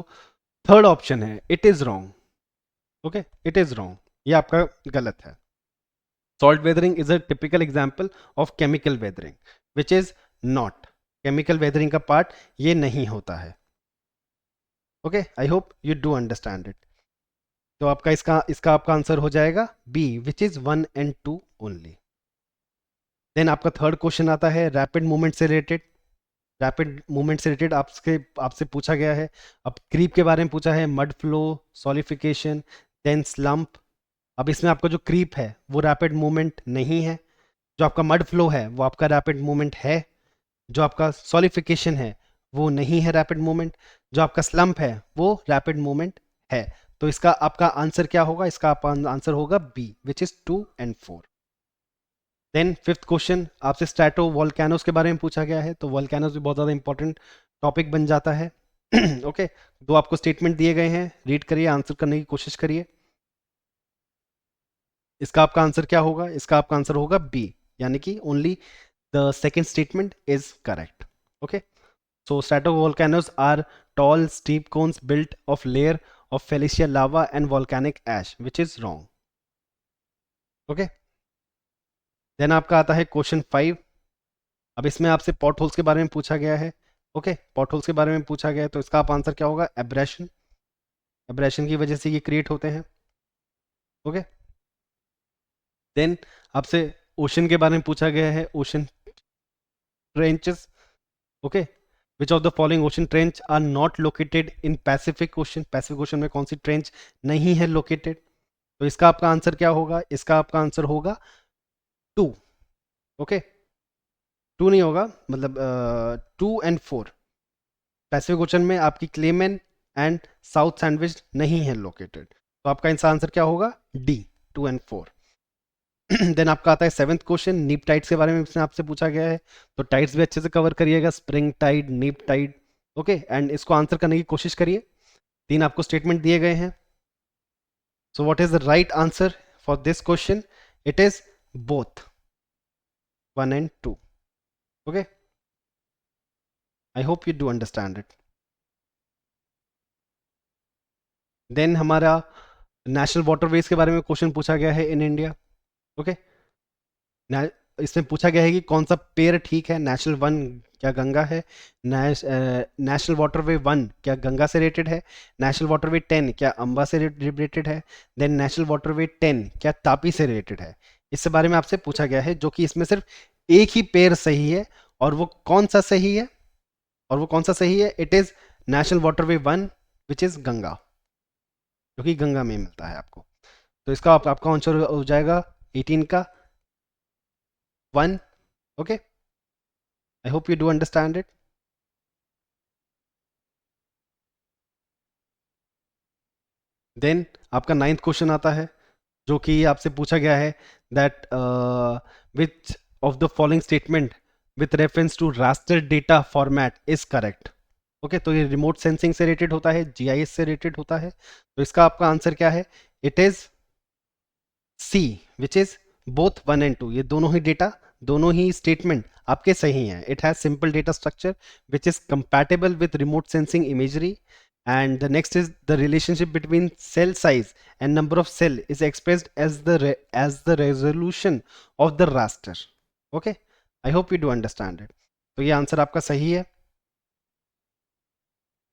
थर्ड ऑप्शन है it is wrong. Okay, it is wrong, ये आपका गलत है। Salt weathering is a typical example of chemical weathering which is not. Chemical weathering का पार्ट ये नहीं होता है। Okay, I hope you do understand it. तो आपका इसका इसका आपका आंसर हो जाएगा B, which is 1 and 2 only. Then आपका थर्ड क्वेश्चन आता है रैपिड मूवमेंट से रिलेटेड। रैपिड मूवमेंट से रिलेटेड आपसे पूछा गया है। अब क्रीप के बारे में पूछा है, मड फ्लो, सॉलिफिकेशन, देन स्लम्प। अब इसमें आपका जो क्रीप है वो रैपिड मूवमेंट नहीं है, जो आपका मड फ्लो है वो आपका रैपिड मूवमेंट है, जो आपका सॉलिफिकेशन है वो नहीं है रैपिड मूवमेंट, जो आपका स्लम्प है वो रैपिड मूवमेंट है। तो इसका आपका आंसर क्या होगा? इसका आपका आंसर होगा B, which is 2 and 4। Then fifth question आपसे स्ट्रैटो वॉल्केनोस के बारे में पूछा गया है। तो वॉल्केनोस भी बहुत ज़्यादा इंपॉर्टेंट टॉपिक बन जाता है। ओके, दो आपको स्टेटमेंट दिए गए हैं, रीड करिए, आंसर करने की कोशिश करिए। इसका आपका आंसर क्या होगा? इसका आपका आंसर होगा बी, यानी कि only the second statement is correct. Okay, so stratovolcanoes are tall steep cones built of layer of Felicia lava and volcanic ash, which is wrong. Okay, then आपका आता है क्वेश्चन 5। अब इसमें आपसे पॉट होल्स के बारे में पूछा गया है। ओके, पॉट होल्स के बारे में पूछा गया है, तो इसका आप आंसर क्या होगा? एब्रेशन। एब्रेशन की वजह से ये क्रिएट होते हैं। ओके, देन आपसे ओशन के बारे में पूछा गया है, ocean trenches. Okay, which of the following ocean trench are not located in Pacific Ocean. Pacific Ocean में कौन सी ट्रेंच नहीं है लोकेटेड? तो इसका आपका आंसर क्या होगा? इसका आपका आंसर होगा 2। ओके, 2 नहीं होगा, मतलब 2 and 4। पैसिफिक ओशन में आपकी क्लेमेन एंड साउथ सैंडविच नहीं है लोकेटेड। तो आपका इसका आंसर क्या होगा? D, 2 and 4। देन आपका आता है सेवंथ क्वेश्चन, नीप टाइड्स के बारे में इसमें आपसे पूछा गया है। तो टाइड्स भी अच्छे से कवर करिएगा, स्प्रिंग टाइड, नीप टाइड। ओके, एंड इसको आंसर करने की कोशिश करिए। 3 आपको स्टेटमेंट दिए गए हैं। So what is the right answer for this question? It is both 1 and 2। Okay, I hope you do understand it. Then हमारा नेशनल वाटरवेज के बारे में क्वेश्चन पूछा गया है इन इंडिया। ओके, इसमें पूछा गया है कि कौन सा पेयर ठीक है। नेशनल 1 क्या गंगा है? नेशनल वाटरवे 1 क्या गंगा से रिलेटेड है? नेशनल वाटरवे 10 क्या अम्बा से रिलेटेड है? देन नेशनल वाटरवे 10 क्या तापी से रिलेटेड है? इसके बारे में आपसे पूछा गया है, जो कि इसमें सिर्फ एक ही पेयर सही है। और वो कौन सा सही है? और वो कौन सा सही है? It is national waterway 1 which is Ganga, जो कि गंगा में मिलता है आपको। तो इसका आपका आंसर हो जाएगा 18 का 1। Okay, I hope you do understand it. Then आपका 9th क्वेश्चन आता है, जो कि आपसे पूछा गया है that which of the following statement with reference to raster data format is correct. Okay, तो ये रिमोट सेंसिंग से रिलेटेड होता है, जीआईएस से रिलेटेड होता है। तो इसका आपका आंसर क्या है? It is C, which is both 1 and 2। ये दोनों ही डेटा, दोनों ही स्टेटमेंट आपके सही हैं। It has simple data structure which is compatible with remote sensing imagery. And the next is the relationship between cell size and number of cell is expressed as the resolution of the raster. Okay, I hope you do understand it. तो ये आंसर आपका सही है।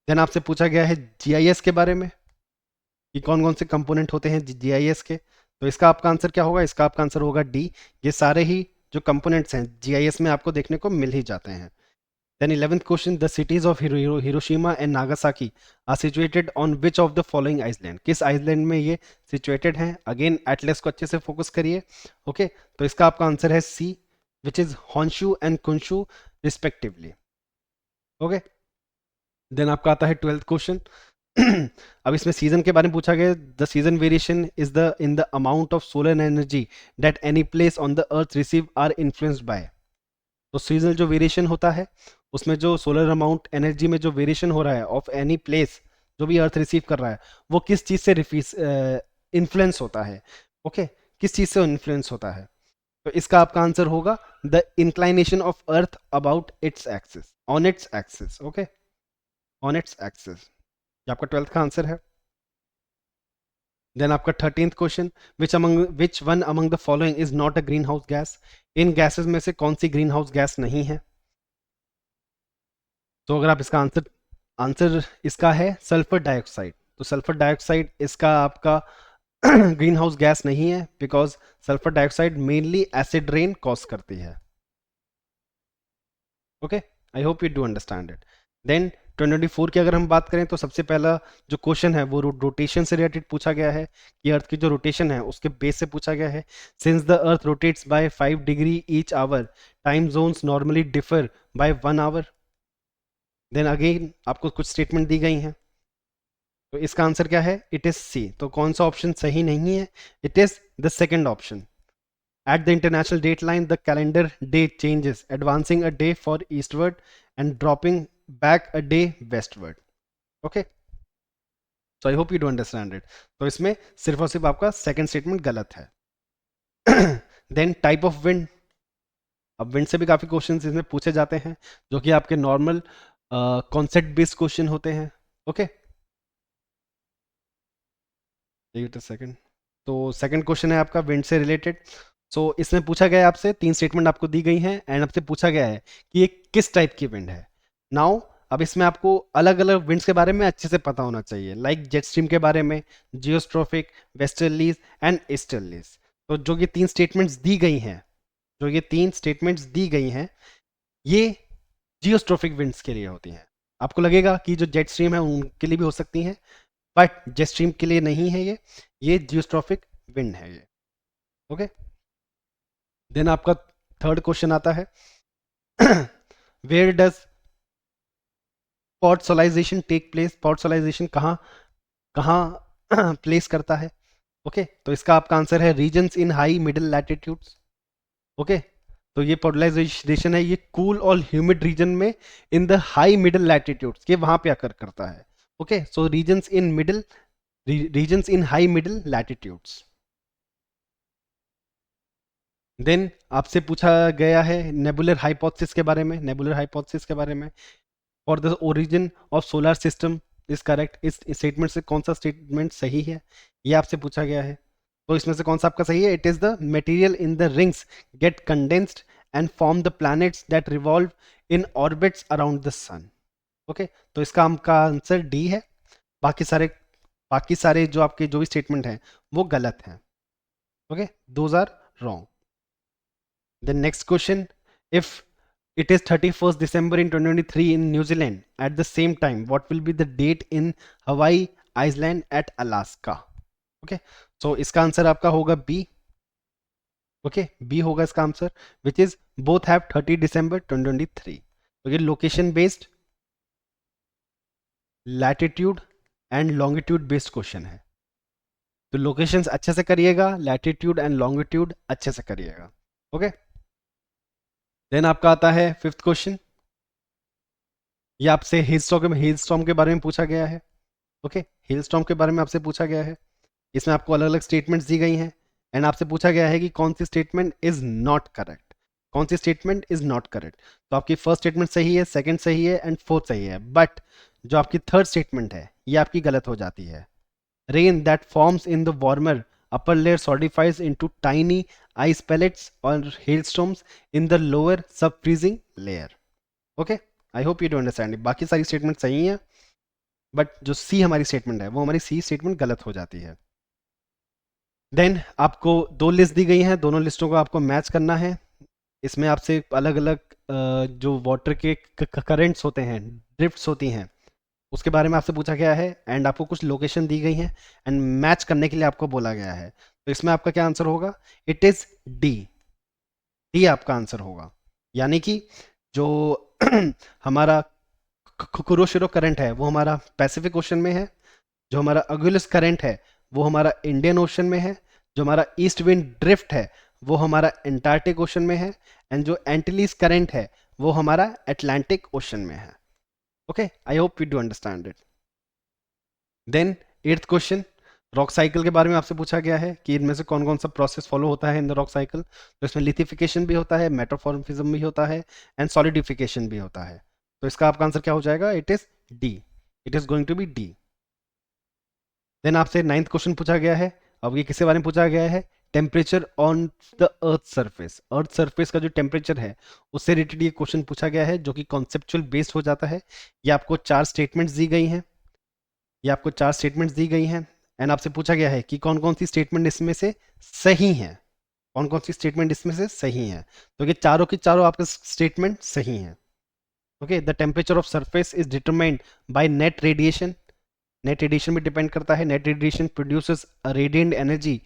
देन आपसे पूछा गया है जीआईएस के बारे में कि कौन कौन से कंपोनेंट होते हैं जीआईएस के। तो इसका आपका आंसर क्या होगा? इसका आपका आंसर होगा डी, ये सारे ही जो कंपोनेंट्स हैं जीआईएस में आपको देखने को मिल ही जाते हैं। Then 11th question, the cities of Hiroshima and Nagasaki are situated on which of the following island? किस आइलैंड में ये situated हैं? Again एटलस को अच्छे से फोकस करिए। ओके तो इसका आपका आंसर है C, which is Honshu and Kyushu respectively. Okay then आपका आता है 12th क्वेश्चन। अब इसमें सीजन के बारे में पूछा गया। The season variation is the in the amount of solar energy that any place on the earth receive are influenced by. तो सीजनल जो वेरिएशन होता है उसमें जो सोलर अमाउंट एनर्जी में जो वेरिएशन हो रहा है ऑफ एनी प्लेस जो भी अर्थ रिसीव कर रहा है वो किस चीज से इन्फ्लुएंस होता है। ओके किस चीज से इन्फ्लुएंस होता है? तो इसका आपका आंसर होगा the inclination of earth about its axis, on its axis. Okay on its axis, ये आपका 12th का आंसर है। देन आपका 13th question, which one among the following is not a green house gas? In gases में से कौन सी ग्रीन हाउस गैस नहीं है? तो अगर आप इसका आंसर इसका है सल्फर डाइऑक्साइड। तो सल्फर डाइऑक्साइड इसका आपका ग्रीन हाउस गैस नहीं है because sulphur dioxide mainly acid rain cause करती है। Okay I hope you do understand it. Then 2024 की अगर हम बात करें तो सबसे पहला जो क्वेश्चन है वो रोटेशन से रिलेटेड पूछा गया है कि अर्थ की जो रोटेशन है उसके बेस से पूछा गया है। Since the earth rotates by 5 degree each hour, time zones normally differ by 1 hour. Then again आपको कुछ स्टेटमेंट दी गई हैं, तो इसका आंसर क्या है? It is C. तो कौन सा ऑप्शन सही नहीं है? It is the second option. At the international date line, the calendar day changes, advancing a day for eastward and dropping back a day westward. Okay? So I hope you do understand it. तो इसमें सिर्फ और सिर्फ आपका सेकंड स्टेटमेंट गलत है। Then type of wind. अब विंड से भी काफी क्वेश्चंस इसमें पूछे जाते हैं जो कि आपके नॉर्मल कॉन्सेप्ट बेस्ड क्वेश्चन होते हैं। Okay second. तो सेकंड क्वेश्चन है आपका विंड से रिलेटेड। सो इसमें पूछा गया है आपसे, 3 स्टेटमेंट आपको दी गई हैं एंड आपसे पूछा गया है कि ये किस टाइप की विंड है। नाउ अब इसमें आपको अलग अलग विंड्स के बारे में अच्छे से पता होना चाहिए, लाइक जेट स्ट्रीम के बारे में, जियोस्ट्रोफिक, वेस्टर्लीज एंड ईस्टर्लीज। तो जो ये 3 स्टेटमेंट्स दी गई हैं, जो ये 3 स्टेटमेंट्स दी गई हैं, ये जियोस्ट्रोफिक विंड्स के लिए होती हैं। आपको लगेगा कि जो जेट स्ट्रीम है उनके लिए भी हो सकती हैं, बट जेट स्ट्रीम के लिए नहीं है ये जियोस्ट्रोफिक विंड है ये। ओके देन आपका थर्ड क्वेश्चन आता है, वेयर डज पॉर्टसोलाइजेशन टेक प्लेस? पॉर्टसोलाइजेशन कहाँ कहाँ प्लेस करता है? ओके तो इसका आपका आंसर है regions in high middle latitudes. Okay तो ये पॉर्टलाइजेशन है ये कूल और ह्यूमिड रीजन में in the high middle latitudes के वहां पे आकर करता है। Okay so regions in high middle latitudes. Then आपसे पूछा गया है नेबुलर हाइपोथेसिस के बारे में। नेबुलर हाइपोथेसिस के बारे में, for the origin of solar system is correct. इस स्टेटमेंट से कौन सा स्टेटमेंट सही है ये आपसे पूछा गया है। तो इसमें से कौन सा आपका सही है? It is the material in the rings get condensed and form the planets that revolve in orbits around the sun. Okay तो इसका आपका आंसर डी है। बाकी सारे जो आपके जो भी स्टेटमेंट हैं वो गलत हैं। Okay those are wrong. The next question, if it is 31st December in 2023 in New Zealand at the same time, what will be the date in Hawaii, Iceland at Alaska? Okay, so इसका आंसर आपका होगा B. Okay, B होगा इसका answer, which is both have 30 December 2023. तो ये location based, latitude and longitude based question है। तो लोकेशंस अच्छे से करिएगा, लैटिट्यूड एंड लॉन्गिट्यूड अच्छे से करिएगा। ओके देन आपका आता है 5th क्वेश्चन। ये आपसे हेलस्टॉर्म के बारे में पूछा गया है। ओके हेलस्टॉर्म के बारे में आपसे पूछा गया है। इसमें आपको अलग अलग स्टेटमेंट्स दी गई हैं एंड आपसे पूछा गया है कि कौन सी स्टेटमेंट इज नॉट करेक्ट। कौन सी स्टेटमेंट इज नॉट करेक्ट? तो आपकी फर्स्ट स्टेटमेंट सही है, सेकंड सही है एंड फोर्थ सही है, बट जो आपकी थर्ड स्टेटमेंट है ये आपकी गलत हो जाती है। Rain that forms in the warmer upper layer solidifies into tiny ice pellets or hailstorms in the lower sub-freezing layer. Okay, I hope you do understand. बाकी सारी स्टेटमेंट सही है, बट जो सी हमारी स्टेटमेंट है वो हमारी सी स्टेटमेंट गलत हो जाती है। देन आपको 2 लिस्ट दी गई हैं, दोनों लिस्टों को आपको मैच करना है। इसमें आपसे अलग अलग जो वाटर के करंट्स होते हैं, ड्रिफ्ट्स होती हैं, उसके बारे में आपसे पूछा गया है एंड आपको कुछ लोकेशन दी गई है एंड मैच करने के लिए आपको बोला गया है। तो इसमें आपका क्या आंसर होगा? It is D. डी आपका आंसर होगा। यानी कि जो हमारा कुरोशिरो करंट है वो हमारा पैसिफिक ओशन में है, जो हमारा अगुलस करंट है वो हमारा इंडियन ओशन में है, जो हमारा ईस्ट विंड ड्रिफ्ट है वो हमारा एंटार्क्टिक ओशन में है एंड जो एंटिलीज करंट है वो हमारा अटलांटिक ओशन में है। Okay, I hope you do understand it. Then eighth question, rock cycle के बारे में आपसे पूछा गया है कि इनमें से कौन कौन सा प्रोसेस फॉलो होता है इन द रॉक साइकिल। तो इसमें लिथिफिकेशन भी होता है, मेटामॉर्फिज्म भी होता है एंड सॉलिडिफिकेशन भी होता है। तो इसका आपका आंसर क्या हो जाएगा? It is D. It is going to be D. Then आपसे नाइन्थ क्वेश्चन पूछा गया है। अब ये किसके बारे में पूछा गया है? Temperature on the earth surface. Earth surface का जो टेम्परेचर है उससे रिलेटेड ये क्वेश्चन पूछा गया है, जो कि कॉन्सेप्चुअल बेस्ड हो जाता है। ये आपको चार स्टेटमेंट्स दी गई हैं, ये आपको चार स्टेटमेंट्स दी गई हैं एंड आपसे पूछा गया है कि कौन कौन सी स्टेटमेंट इसमें से सही है, कौन कौन सी स्टेटमेंट इसमें से सही है। तो ये चारों की चारों आपके स्टेटमेंट सही हैं। Okay, the temperature of surface is determined by net radiation. Net radiation भी डिपेंड करता है। Net radiation produces a radiant energy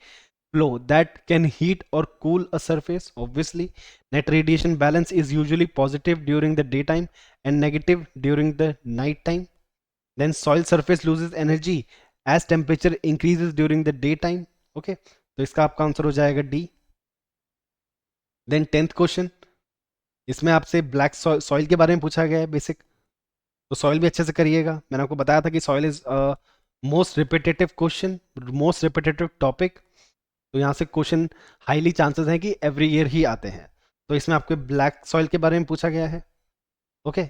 flow that can heat or cool a surface. Obviously, net radiation balance is usually positive during the daytime and negative during the night time. Then soil surface loses energy as temperature increases during the daytime. Okay, तो इसका आपका आंसर हो जाएगा डी। देन टेंथ क्वेश्चन, इसमें आपसे ब्लैक सॉइल के बारे में पूछा गया है बेसिक। तो सॉइल भी अच्छे से करिएगा। मैंने आपको बताया था कि soil is most repetitive question, most repetitive topic. तो यहाँ से क्वेश्चन हाईली चांसेस हैं कि एवरी ईयर ही आते हैं। तो इसमें आपको ब्लैक सॉइल के बारे में पूछा गया है। Okay,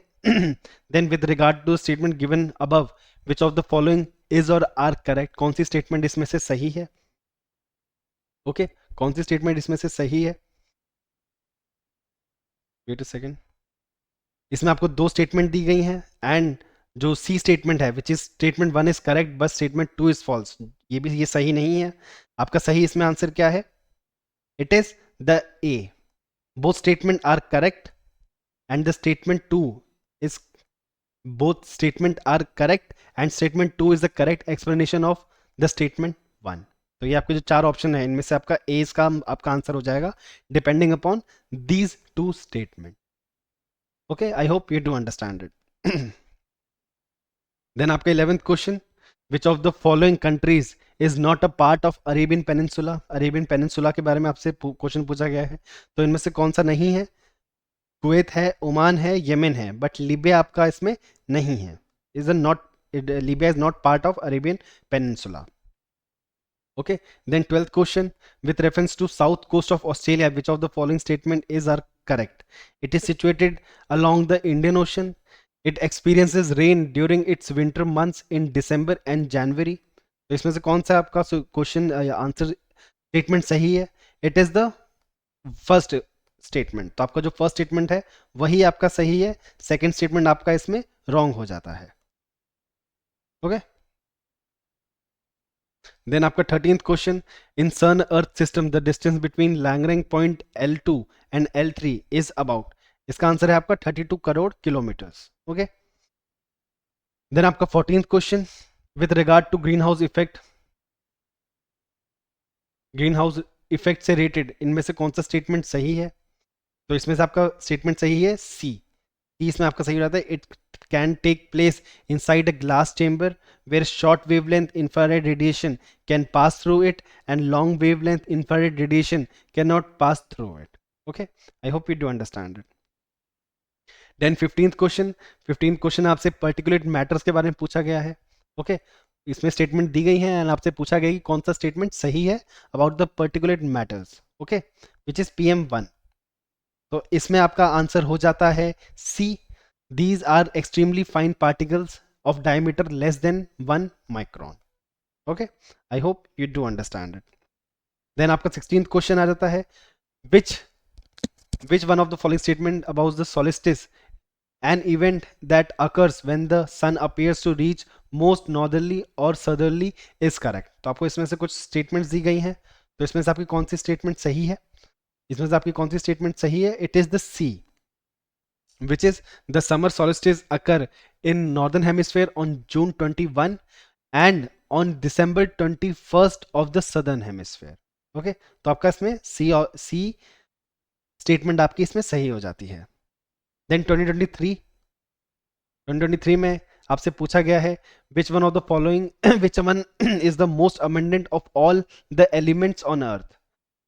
then with regard to statement given above which of the following is और आर करेक्ट। कौन सी स्टेटमेंट इसमें से सही है? ओके, कौन सी स्टेटमेंट इसमें से सही है? Wait a second. इसमें आपको दो स्टेटमेंट दी गई हैं एंड जो सी स्टेटमेंट है which is statement one is correct but statement two is false, ये सही नहीं है। आपका सही इसमें आंसर क्या है? It is the A. both statement are correct and the statement 2 is both statement are correct and statement 2 is the correct explanation of the statement 1। तो ये आपके जो चार ऑप्शन है इनमें से आपका ए इसका आपका आंसर हो जाएगा depending upon these two statement. Okay, I hope you do understand it. Then आपका 11th question, which of the following countries is not a part of Arabian Peninsula. Arabian Peninsula के बारे में आपसे क्वेश्चन पूछा गया है। तो इनमें से कौन सा नहीं है? कुवैत है, ओमान है, येमेन है, बट लीबिया आपका इसमें नहीं है। Is not, Libya is not part of Arabian Peninsula. Okay, then 12th question, with reference to south coast of Australia which of the following statement is are correct. It is situated along the Indian Ocean. It experiences rain during its winter months in December and January. तो इसमें से कौन सा आपका क्वेश्चन आंसर स्टेटमेंट सही है? It is the first statement. तो आपका जो फर्स्ट स्टेटमेंट है वही आपका सही है, सेकंड स्टेटमेंट आपका इसमें रॉन्ग हो जाता है। ओके, देन आपका 13th question, in sun earth system the distance between Lagrange point L2 and L3 is about. इसका आंसर है आपका 32 करोड़ किलोमीटर्स। ओके, देन आपका 14th question, with regard to green house effect, green house effect से रिलेटेड इनमें से कौन सा स्टेटमेंट सही है? तो इसमें से आपका स्टेटमेंट सही है सी। इसमें आपका सही हो जाता है, it can take place inside a glass chamber where short wavelength infrared radiation can pass through it and long wavelength infrared radiation can not pass through it. Okay, I hope you do understand it. Then 15th question, 15th question आपसे पर्टिकुलेट मैटर्स के बारे में पूछा गया है। ओके, इसमें स्टेटमेंट दी गई है एंड आपसे पूछा गया कि कौन सा स्टेटमेंट सही है about the particulate matters. Okay, which is PM1। तो इसमें आपका आंसर हो जाता है C. These are extremely fine particles of diameter less than 1 micron. Okay, I hope you do understand it. Then आपका 16th क्वेश्चन आ जाता है, which one of the following statement about the solstice, an event that occurs when the sun appears to reach most northerly or southerly, is correct। तो आपको इसमें से कुछ स्टेटमेंट्स दी गई हैं, तो इसमें से आपकी कौन सी स्टेटमेंट सही है? इसमें से आपकी कौन सी स्टेटमेंट सही है? It is the C, which is the summer solstice occur in northern hemisphere on June 21 and on December 21st of the southern hemisphere. Okay तो आपका इसमें सी स्टेटमेंट आपकी इसमें सही हो जाती है. देन 2023 में आपसे पूछा गया है विच one of the following which one is the most abundant of all the elements on earth.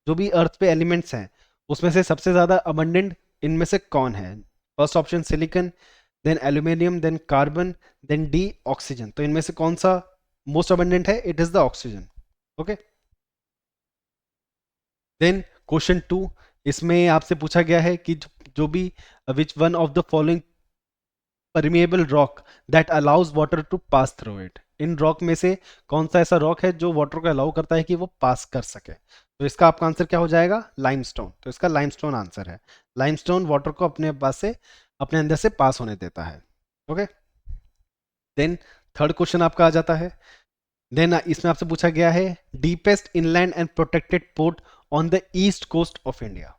जो भी अर्थ पे एलिमेंट्स हैं उसमें से सबसे ज्यादा अबंडेंट इनमें से कौन है? First option silicon, then aluminium, then carbon, then D oxygen. तो इनमें से कौन सा मोस्ट अबंडेंट है? It is the oxygen. Okay then question 2, इसमें आपसे पूछा गया है कि जो भी विच one of the following permeable rock that allows water to pass through it. In rock में से कौन सा ऐसा रॉक है जो वाटर को अलाउ करता है कि वो पास कर सके? तो इसका आपका आंसर क्या हो जाएगा? लाइमस्टोन. तो इसका लाइमस्टोन आंसर है. लाइमस्टोन वाटर को अपने पास से अपने अंदर से पास होने देता है. ओके देन थर्ड क्वेश्चन आपका आ जाता है. देन इसमें आपसे पूछा गया है deepest inland and protected port on the east coast of India.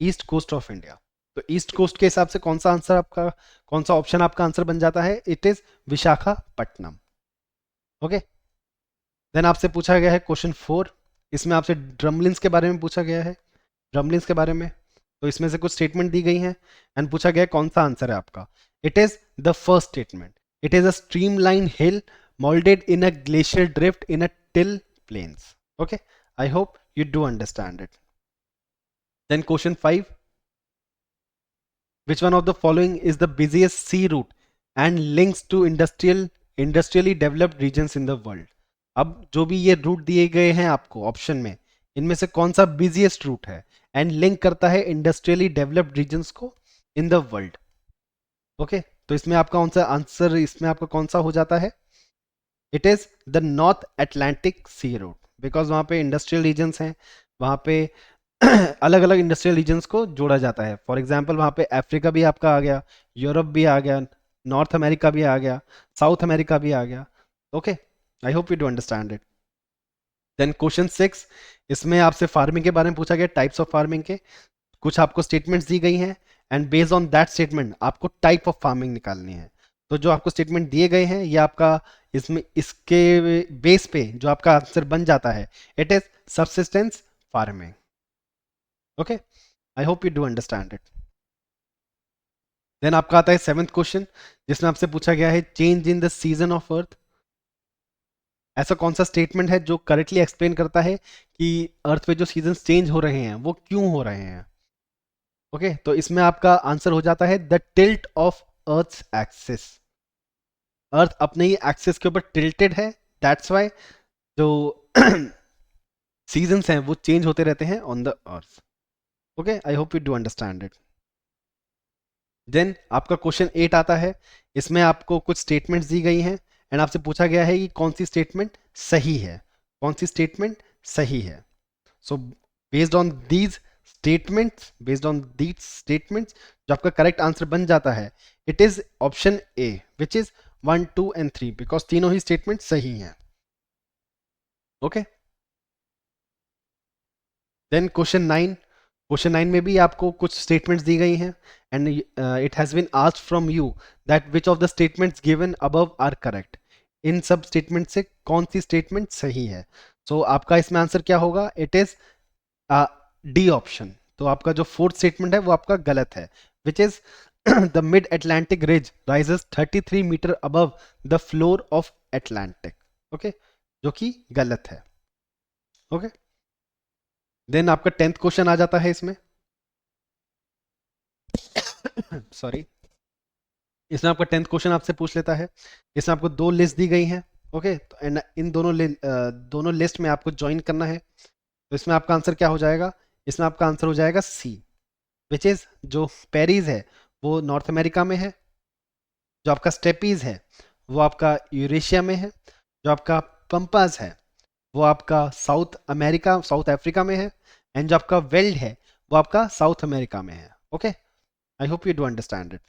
East coast of India. तो ईस्ट कोस्ट के हिसाब से कौन सा आंसर आपका, कौन सा ऑप्शन आपका आंसर बन जाता है? It is Visakhapatnam. Okay then आपसे पूछा गया है क्वेश्चन 4, इसमें आपसे ड्रमलिन्स के बारे में पूछा गया है. ड्रमलिन्स के बारे में तो इसमें से कुछ स्टेटमेंट दी गई हैं एंड पूछा गया है कौन सा आंसर है आपका. It is the first statement. It is a streamline hill molded in a glacial drift in a till plains. Okay, I hope you do understand it. Then question 5, which one of the following is the busiest sea route and links to industrially developed regions in the world? अब जो भी ये रूट दिए गए हैं आपको ऑप्शन में, इनमें से कौन सा बिजिएस्ट रूट है एंड लिंक करता है इंडस्ट्रियली डेवलप्ड रीजन्स को इन द वर्ल्ड? ओके तो इसमें आपका कौन सा आंसर, इसमें आपका कौन सा हो जाता है? It is the North Atlantic sea route. Because वहाँ पे इंडस्ट्रियल रीजन्स हैं, वहाँ पे अलग अलग इंडस्ट्रियल रीजन्स को जोड़ा जाता है. फॉर एग्जाम्पल वहाँ पे अफ्रीका भी आपका आ गया, यूरोप भी आ गया, नॉर्थ अमेरिका भी आ गया, साउथ अमेरिका भी आ गया. Okay I hope you do understand it. Then question 6, इसमें आपसे फार्मिंग के बारे में पूछा गया, टाइप्स ऑफ फार्मिंग के. कुछ आपको स्टेटमेंट्स दी गई हैं and based on that statement आपको टाइप ऑफ फार्मिंग निकालनी है. तो जो आपको स्टेटमेंट दिए गए हैं ये आपका इसमें इसके बेस पे जो आपका आंसर बन जाता है it is subsistence farming. Okay I hope you do understand it. Then आपका आता है 7th क्वेश्चन, जिसमें आपसे पूछा गया है change in the season of earth. ऐसा कौन सा स्टेटमेंट है जो करेक्टली एक्सप्लेन करता है कि अर्थ पे जो सीजन चेंज हो रहे हैं वो क्यों हो रहे हैं? ओके तो इसमें आपका आंसर हो जाता है the tilt of earth's axis. Earth अपने ही एक्सिस के ऊपर टिल्टेड है, दैट्स वाई जो सीजन्स हैं वो चेंज होते रहते हैं on the earth. Okay I hope you do understand it. Then आपका क्वेश्चन 8 आता है, इसमें आपको कुछ स्टेटमेंट्स दी गई हैं एंड आपसे पूछा गया है कि कौन सी स्टेटमेंट सही है, कौन सी स्टेटमेंट सही है. So based on these statements जो आपका करेक्ट आंसर बन जाता है it is option A which is 1, 2 and 3 because तीनों ही स्टेटमेंट सही हैं. ओके देन क्वेश्चन 9 में भी आपको कुछ स्टेटमेंट्स दी गई हैं and it has been asked from you that which of the statements given above are correct. इन सब स्टेटमेंट से कौन सी स्टेटमेंट सही है? सो आपका इसमें आंसर क्या होगा? It is D option. तो आपका जो 4th स्टेटमेंट है वो आपका गलत है, which is the mid-Atlantic ridge rises 33 meter above the floor of Atlantic. Okay, जो कि गलत है. ओके देन आपका 10th क्वेश्चन आ जाता है इसमें. सॉरी इसमें आपका 10th क्वेश्चन आपसे पूछ लेता है. इसमें आपको 2 लिस्ट दी गई हैं. ओके तो इन दोनों लिस्ट में आपको ज्वाइन करना है. तो इसमें आपका आंसर क्या हो जाएगा? इसमें आपका आंसर हो जाएगा सी, विच इज जो पेरिस है वो नॉर्थ अमेरिका में है, जो आपका स्टेपीज है वो आपका यूरेशिया में है, जो आपका पंपास है वो आपका साउथ अफ्रीका में है एंड जो आपका वेल्ड है वो आपका साउथ अमेरिका में है. Okay I hope you do understand it.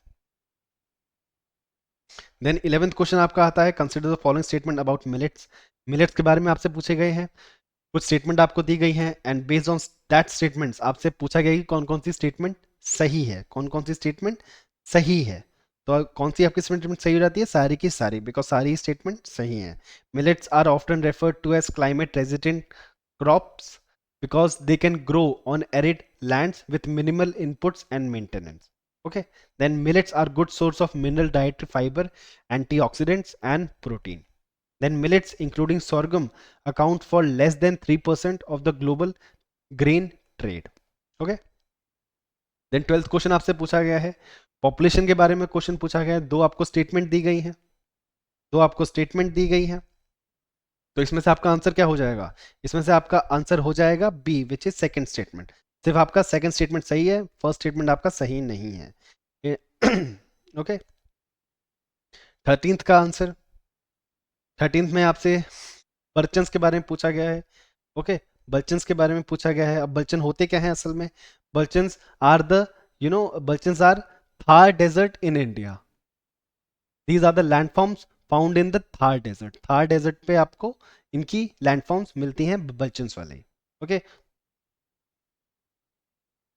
Then 11th question आपका आता है consider the following statement about millets. Millets के बारे में आपसे पूछे गए हैं, कुछ स्टेटमेंट आपको दी गई हैं and based on that statements आपसे पूछा गया कि कौन कौन सी स्टेटमेंट सही है, कौन कौन सी स्टेटमेंट सही है। तो कौन सी आपकी स्टेटमेंट सही हो जाती है? सारी की सारी, बिकॉज सारी स्टेटमेंट सही है। Millets are often referred to as climate resistant crops because they can grow on arid lands with minimal inputs and maintenance. Okay, then millets are good source of mineral dietary fiber, antioxidants and protein. Then millets including sorghum account for less than 3% of the global grain trade. Okay, then 12th question आपसे पूछा गया है, पॉपुलेशन के बारे में क्वेश्चन पूछा गया है। दो आपको स्टेटमेंट दी गई है, दो आपको स्टेटमेंट दी गई है। तो इसमें से आपका आंसर क्या हो जाएगा? इसमें से आपका आंसर हो जाएगा B, which is second statement. सिर्फ आपका सेकंड स्टेटमेंट सही है, फर्स्ट स्टेटमेंट आपका सही नहीं है। ओके, 13th का आंसर, 13th में आपसे बर्चन्स के बारे में पूछा गया है। ओके, बल्चन्स के बारे में पूछा गया है। अब बल्चन होते क्या हैं असल में? Barchans are the barchans are Thar desert in India. These are the landforms found in the Thar desert. Thar desert पे आपको इनकी लैंडफॉर्म्स मिलती हैं, बल्चन्स वाले। Okay,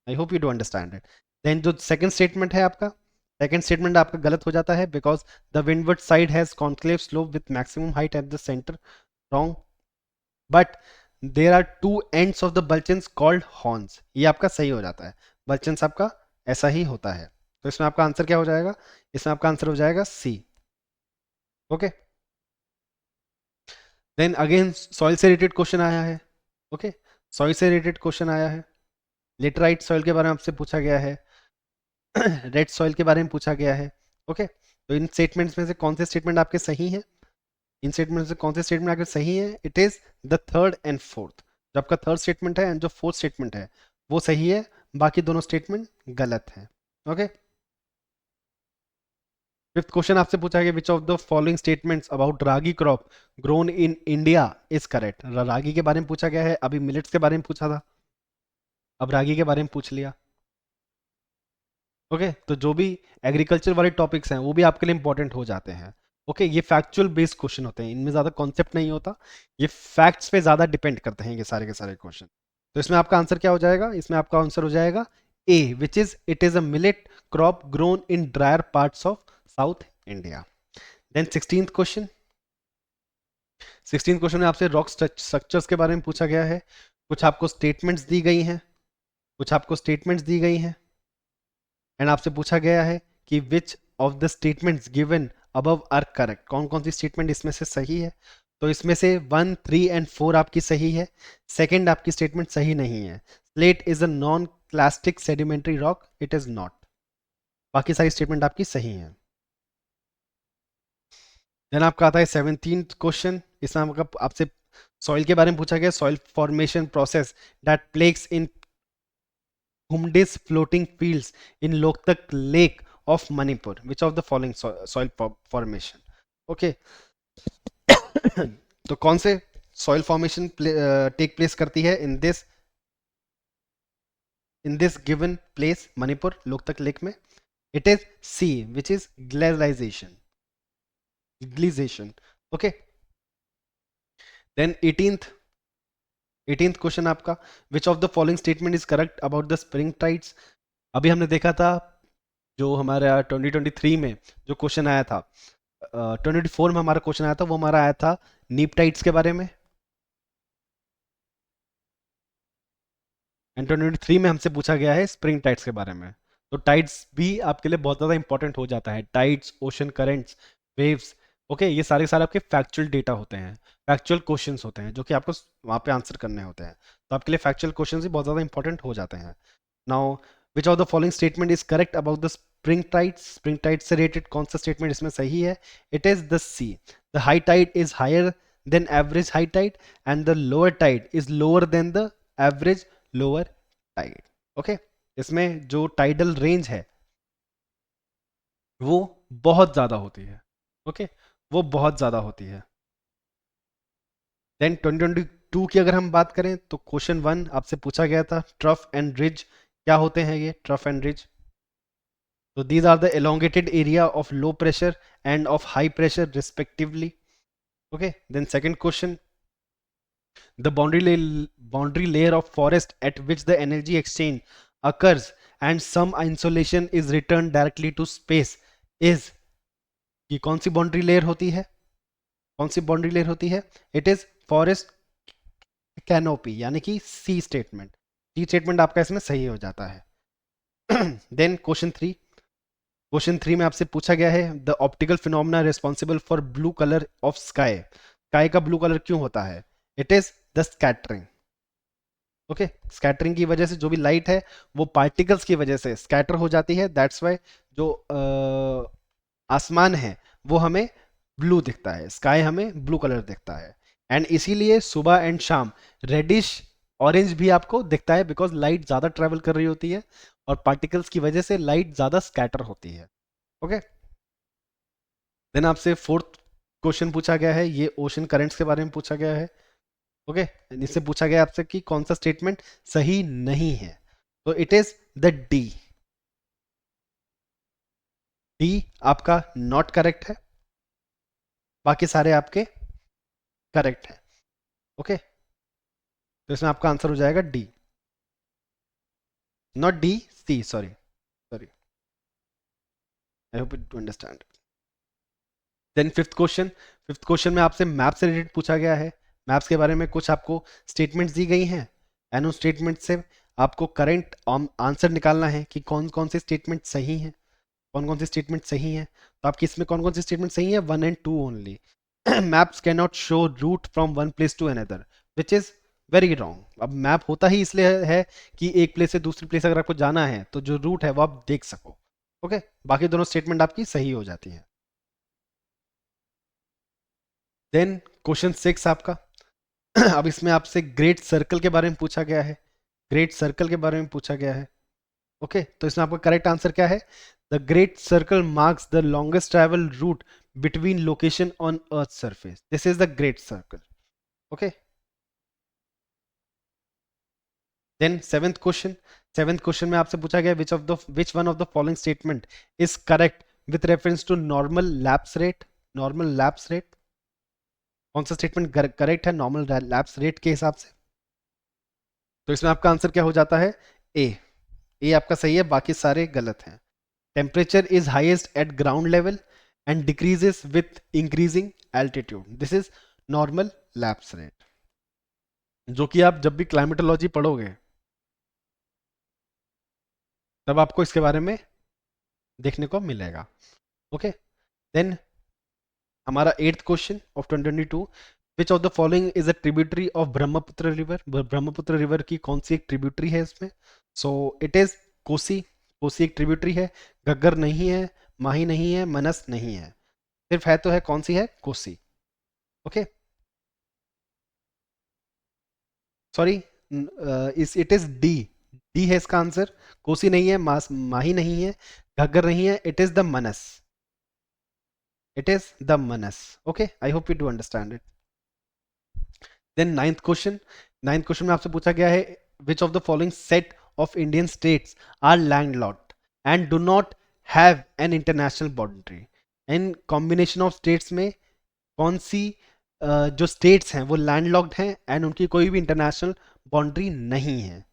I hope you do understand it. Then जो सेकंड स्टेटमेंट है आपका, सेकंड स्टेटमेंट आपका गलत हो जाता है, because the windward side has conclave slope with maximum height at the centre. Wrong, but there are two ends of the barchans called horns. ये आपका सही हो जाता है, बल्चन्स आपका ऐसा ही होता है। तो इसमें आपका आंसर क्या हो जाएगा? इसमें आपका आंसर हो जाएगा सी। ओके, देन अगेन सॉइल से रिलेटेड क्वेश्चन आया है। ओके, सॉइल से रिलेटेड क्वेश्चन आया है। लेटराइट सॉइल के बारे में आपसे पूछा गया है, रेड सॉइल के बारे में पूछा गया है। ओके, तो इन स्टेटमेंट्स में से कौन से स्टेटमेंट आपके सही हैं? इन स्टेटमेंट से कौन से स्टेटमेंट आपके सही है? It is the third and fourth. जो आपका थर्ड स्टेटमेंट है एंड जो फोर्थ स्टेटमेंट है वो सही है, बाकी दोनों स्टेटमेंट गलत है। ओके, फिफ्थ क्वेश्चन आपसे पूछा गया, which of the following statements about ragi crop grown in India is correct. Ragi के बारे में पूछा गया है, अभी मिलेट्स के बारे में पूछा था, अब रागी के बारे में पूछ लिया। ओके, तो जो भी एग्रीकल्चर वाले टॉपिक्स हैं वो भी आपके लिए इंपॉर्टेंट हो जाते हैं। ओके, ये फैक्चुअल बेस्ड क्वेश्चन होते हैं, इनमें ज़्यादा कॉन्सेप्ट नहीं होता, ये फैक्ट्स पे ज़्यादा डिपेंड करते हैं ये सारे के सारे क्वेश्चन। तो इसमें आपका आंसर क्या हो जाएगा? इसमें आपका आंसर हो जाएगा A, which is it is a millet crop grown in drier parts of south India. Then 16th question, 16th question में आपसे रॉक स्ट्रक्चर्स के बारे में पूछा गया है। कुछ आपको स्टेटमेंट्स दी गई हैं, कुछ आपको स्टेटमेंट्स दी गई हैं, एंड आपसे पूछा गया है कि which of the statements given above are correct. कौन कौन सी स्टेटमेंट इसमें से सही है? तो इसमें से 1, 3 एंड 4 आपकी सही है। सेकंड आपकी स्टेटमेंट सही नहीं है, slate is a non clastic sedimentary rock, it is not. बाकी सारी स्टेटमेंट आपकी सही है। देन आपका आता है 17th क्वेश्चन, इसमें आपका आपसे सॉइल के बारे में पूछा गया, soil formation process that places in Humde's floating fields in Loktak Lake of Manipur. Which of the following soil formation? Okay. तो कौन से soil formation take place करती है in this given place Manipur Loktak Lake में? It is C, which is glaciation. Okay. Then 18th question आपका, which of the following statement is correct about the spring tides. अभी हमने देखा था जो हमारा 2023 में जो क्वेश्चन आया था, 2024 में हमारा क्वेश्चन आया था, वो हमारा आया था नीप टाइड्स के बारे में, एंड 2023 में हमसे पूछा गया है स्प्रिंग टाइड्स के बारे में। तो टाइड्स भी आपके लिए बहुत ज़्यादा इंपॉर्टेंट हो जाता है, tides, ocean currents, waves. Okay, ये सारे सारे आपके फैक्चुअल डेटा होते हैं, फैक्चुअल क्वेश्चंस होते हैं जो कि आपको वहाँ पे आंसर करने होते हैं। तो आपके लिए फैक्चुअल क्वेश्चंस भी बहुत ज़्यादा इंपॉर्टेंट हो जाते हैं। Now which of the following statement is correct about the spring tides. Spring tide से रिलेटेड कौन सा स्टेटमेंट इसमें सही है? It is the C, the high tide is higher than average high tide and the lower tide is lower than the average lower tide. Okay, इसमें जो टाइडल रेंज है वो बहुत ज़्यादा होती है। ओके, वो बहुत ज़्यादा होती है। देन 2022 की अगर हम बात करें तो क्वेश्चन 1 आपसे पूछा गया था, ट्रफ एंड रिज क्या होते हैं ये ट्रफ एंड रिज? तो these are the elongated area of low pressure and of high pressure respectively. Okay, then second question, the boundary layer of forest at which the energy exchange occurs and some insolation is returned directly to space is, ये कौन सी बाउंड्री लेयर होती है? कौन सी बाउंड्री लेयर होती है? इट इज फॉरेस्ट कैनोपी, यानी कि सी स्टेटमेंट। सी स्टेटमेंट आपका इसमें सही हो जाता है। देन क्वेश्चन थ्री में आपसे पूछा गया है the optical phenomena responsible for blue colour of sky. Sky का ब्लू कलर क्यों होता है? It is the scattering. Okay, scattering की वजह से जो भी लाइट है वो पार्टिकल्स की वजह से स्कैटर हो जाती है, दैट्स वाई जो आसमान है वो हमें ब्लू दिखता है, स्काई हमें ब्लू कलर दिखता है। एंड इसीलिए सुबह एंड शाम रेडिश ऑरेंज भी आपको दिखता है, बिकॉज लाइट ज़्यादा ट्रेवल कर रही होती है और पार्टिकल्स की वजह से लाइट ज़्यादा स्कैटर होती है। ओके, देन आपसे फोर्थ क्वेश्चन पूछा गया है, ये ओशन करंट्स के बारे में पूछा गया है। ओके, इससे पूछा गया आपसे कि कौन सा स्टेटमेंट सही नहीं है, तो it is the D. D आपका नॉट करेक्ट है, बाकी सारे आपके करेक्ट है। ओके, तो इसमें आपका आंसर हो जाएगा D, not D, C, sorry sorry, I hope you understand. Then fifth question में आपसे मैप से रिलेटेड पूछा गया है। मैप्स के बारे में कुछ आपको स्टेटमेंट्स दी गई हैं एंड उन स्टेटमेंट से आपको करंट आंसर निकालना है कि कौन कौन से स्टेटमेंट सही हैं, कौन कौन से स्टेटमेंट सही हैं। तो आपकी इसमें कौन कौन से स्टेटमेंट सही है? 1 and 2 only. Maps can not show route from one place to another, which is very wrong. अब मैप होता ही इसलिए है कि एक प्लेस से दूसरी प्लेस अगर आपको जाना है तो जो रूट है वो आप देख सको। ओके, बाकी दोनों स्टेटमेंट आपकी सही हो जाती हैं। देन क्वेश्चन 6 आपका अब इसमें आपसे ग्रेट सर्कल के बारे में पूछा गया है। ग्रेट सर्कल के बारे में पूछा गया है। ओके, तो इसमें आपका करेक्ट आंसर क्या है? The great circle marks the longest travel route between location on earth surface, this is the great circle. Okay, then seventh question में आपसे पूछा गया which one of the following statement is correct with reference to normal lapse rate. Normal lapse rate, कौन सा स्टेटमेंट करेक्ट है नॉर्मल लैप्स रेट के हिसाब से? तो इसमें आपका आंसर क्या हो जाता है? ए आपका सही है, बाकी सारे गलत हैं। Temperature is highest eight ground level and decreases with increasing altitude, this is normal lapse rate, जो कि आप जब भी क्लाइमेटोलॉजी पढ़ोगे तब आपको इसके बारे में देखने को मिलेगा। ओके, देन हमारा 8th question of 2022, which of the following is a tributary of Brahmaputra river. Brahmaputra river की कौन सी एक ट्रिब्यूटरी है इसमें? So it is Kosi. Kosi एक ट्रिब्यूटरी है। घग्गर नहीं है, माही नहीं है, मनस नहीं है, सिर्फ है तो है कौन सी है? Kosi. Okay, sorry, it is D. D है इसका आंसर। कोसी नहीं है, माही नहीं है, घग्गर नहीं है, it is the Manas. It is the Manas. Okay, I hope you do understand it. Then ninth question में आपसे पूछा गया है which of the following set of Indian states are landlocked and do not have an international boundary. In combination of states में कौन सी जो स्टेट्स हैं वो लैंडलॉक्ड हैं एंड उनकी कोई भी इंटरनेशनल बाउंड्री नहीं है?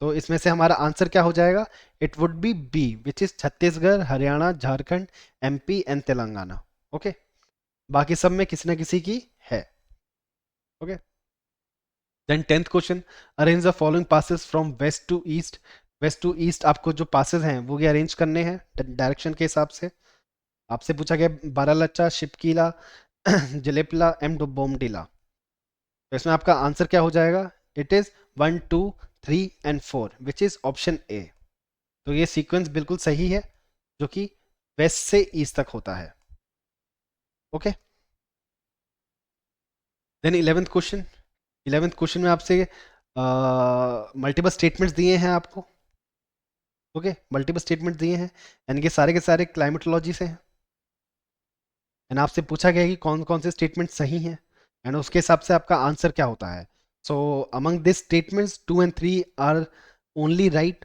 तो इसमें से हमारा आंसर क्या हो जाएगा? It would be B, which is Chhattisgarh, Haryana, Jharkhand, MP and Telangana. Okay, बाकी सब में किसी ना किसी की है। Okay, then 10th question, arrange the following passes from west to east. West to east आपको जो पासेस हैं वो ये अरेंज करने हैं डायरेक्शन के हिसाब से। आपसे पूछा गया बारालाचा, शिपकीला, जलेपला, बोमडीला। तो इसमें आपका आंसर क्या हो जाएगा? It is 1, 2, 3 and 4, which is option A. तो ये सीक्वेंस बिल्कुल सही है, जो कि वेस्ट से ईस्ट तक होता है। ओके, देन 11th क्वेश्चन में आपसे मल्टीपल स्टेटमेंट्स दिए हैं आपको। ओके, मल्टीपल स्टेटमेंट दिए हैं यानी कि सारे के सारे क्लाइमेटोलॉजी से हैं एंड आपसे पूछा गया कि कौन कौन से स्टेटमेंट सही हैं एंड उसके हिसाब से आपका आंसर क्या होता है। So among this statements 2 and 3 are only right.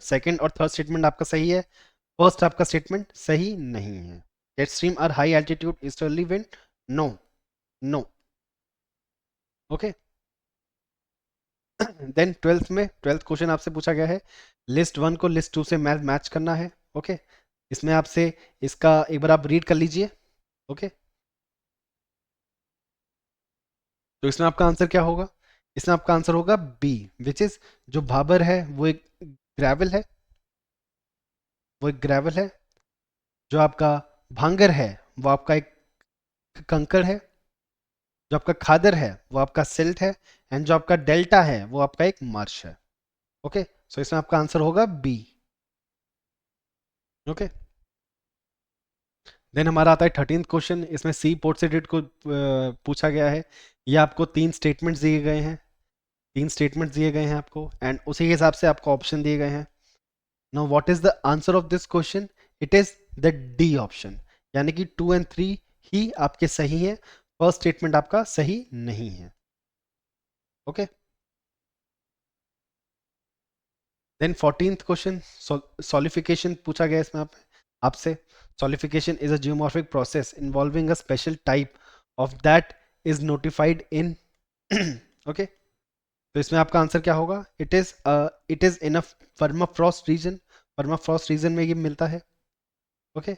Second और थर्ड स्टेटमेंट आपका सही है, फर्स्ट आपका स्टेटमेंट सही नहीं है। Jet stream are high altitude easterly wind, no no. Okay, then twelfth question आपसे पूछा गया है, लिस्ट 1 को लिस्ट 2 से मैच करना है। ओके, इसमें आपसे इसका एक बार आप रीड कर लीजिए। ओके, तो इसमें आपका आंसर क्या होगा? इसमें आपका आंसर होगा बी, विच इज जो भाबर है वो एक ग्रेवल है, वो एक ग्रेवल है। जो आपका भांगर है वो आपका एक कंकड़ है। जो आपका खादर है वो आपका सिल्ट है। एंड जो आपका डेल्टा है वो आपका एक मार्श है। ओके, सो इसमें आपका आंसर होगा बी। ओके, देन हमारा आता है 13th क्वेश्चन। इसमें सी पोर्ट से डेट को पूछा गया है। ये आपको 3 स्टेटमेंट्स दिए गए हैं, 3 स्टेटमेंट्स दिए गए हैं आपको, एंड उसी के हिसाब से आपको ऑप्शन दिए गए हैं। Now what is the answer of this question? It is the D option, यानी कि 2 एंड 3 ही आपके सही है, फर्स्ट स्टेटमेंट आपका सही नहीं है। ओके, देन 14th क्वेश्चन, सॉलिफिकेशन पूछा गया इसमें आपसे। Solifluction is a geomorphic process involving a special type of that is notified in okay, तो इसमें आपका आंसर क्या होगा? It is in a permafrost region, permafrost region में ये मिलता है। ओके,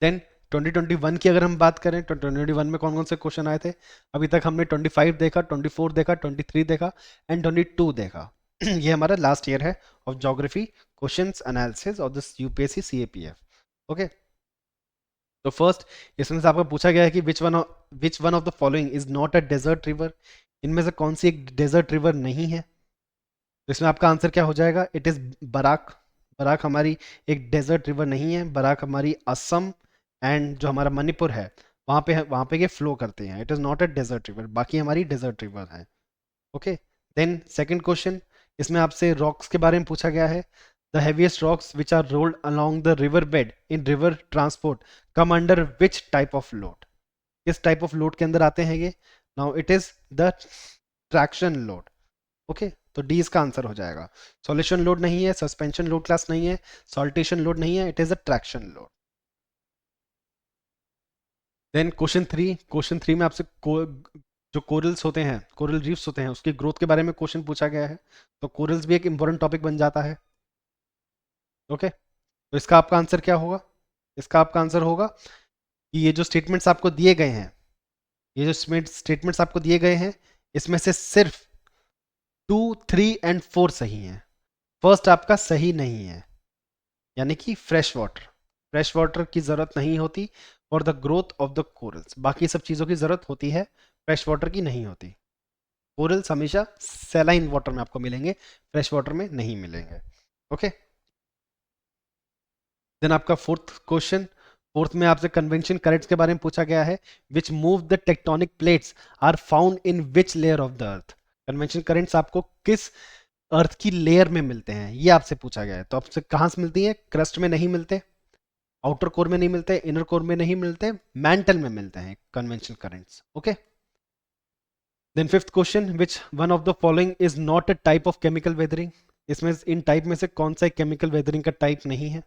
देन 2021 की अगर हम बात करें तो 2021 में कौन कौन से क्वेश्चन आए थे? अभी तक हमने 25 देखा, 24 देखा, 23 देखा एंड 22 देखा। ये हमारा लास्ट ईयर है of geography questions analysis of this UPSC CAPF. Okay, तो फर्स्ट इसमें से आपको पूछा गया है कि which one of the following is not a desert river. इनमें से कौन सी एक डेजर्ट रिवर नहीं है? तो इसमें आपका आंसर क्या हो जाएगा? It is Barack. बराक हमारी एक डेजर्ट रिवर नहीं है। बराक हमारी असम एंड जो हमारा मणिपुर है वहां पे ये फ्लो करते हैं। It is not a desert river, बाकी हमारी डेजर्ट रिवर है। ओके, देन सेकंड क्वेश्चन, इसमें आपसे रॉक्स के बारे में पूछा गया है। The heaviest rocks which are rolled along the river bed in river transport come under which type of load? किस टाइप ऑफ लोड के अंदर आते हैं ये? Now it is the traction load. Okay, तो डी इसका आंसर हो जाएगा। सॉल्यूशन लोड नहीं है, सस्पेंशन लोड क्लास नहीं है, सॉल्टेशन लोड नहीं है, it is a traction load. Then question three में आपसे जो कोरल्स होते हैं, कोरल रीफ्स होते हैं, उसकी ग्रोथ के बारे में क्वेश्चन पूछा गया है। तो कोरल्स भी एक इंपॉर्टेंट टॉपिक बन जाता है। ओके, तो इसका आपका आंसर क्या होगा? इसका आपका आंसर होगा कि ये जो स्टेटमेंट्स आपको दिए गए हैं, ये जो स्टेटमेंट्स आपको दिए गए हैं, इसमें से सिर्फ 2, 3 एंड 4 सही हैं। फर्स्ट आपका सही नहीं है, यानी कि फ्रेश वाटर की ज़रूरत नहीं होती for the growth of the corals. बाकी सब चीज़ों की ज़रूरत होती है, फ्रेश वाटर की नहीं होती। कोरल्स हमेशा सैलाइन वाटर में आपको मिलेंगे, फ्रेश वाटर में नहीं मिलेंगे। ओके, देन आपका फोर्थ में आपसे कन्वेंशन करेंट्स के बारे में पूछा गया है। Which move the tectonic plates are found in which layer of the earth? Convention currents आपको किस अर्थ की लेयर में मिलते हैं, ये आपसे पूछा गया है। तो आपसे कहाँ से मिलती है? क्रस्ट में नहीं मिलते, आउटर कोर में नहीं मिलते, इनर कोर में नहीं मिलते, मैंटल में मिलते हैं convention currents. Okay, then fifth question, which one of the following is not a type of chemical weathering? इसमें इन टाइप में से कौन सा केमिकल वेदरिंग का टाइप नहीं है?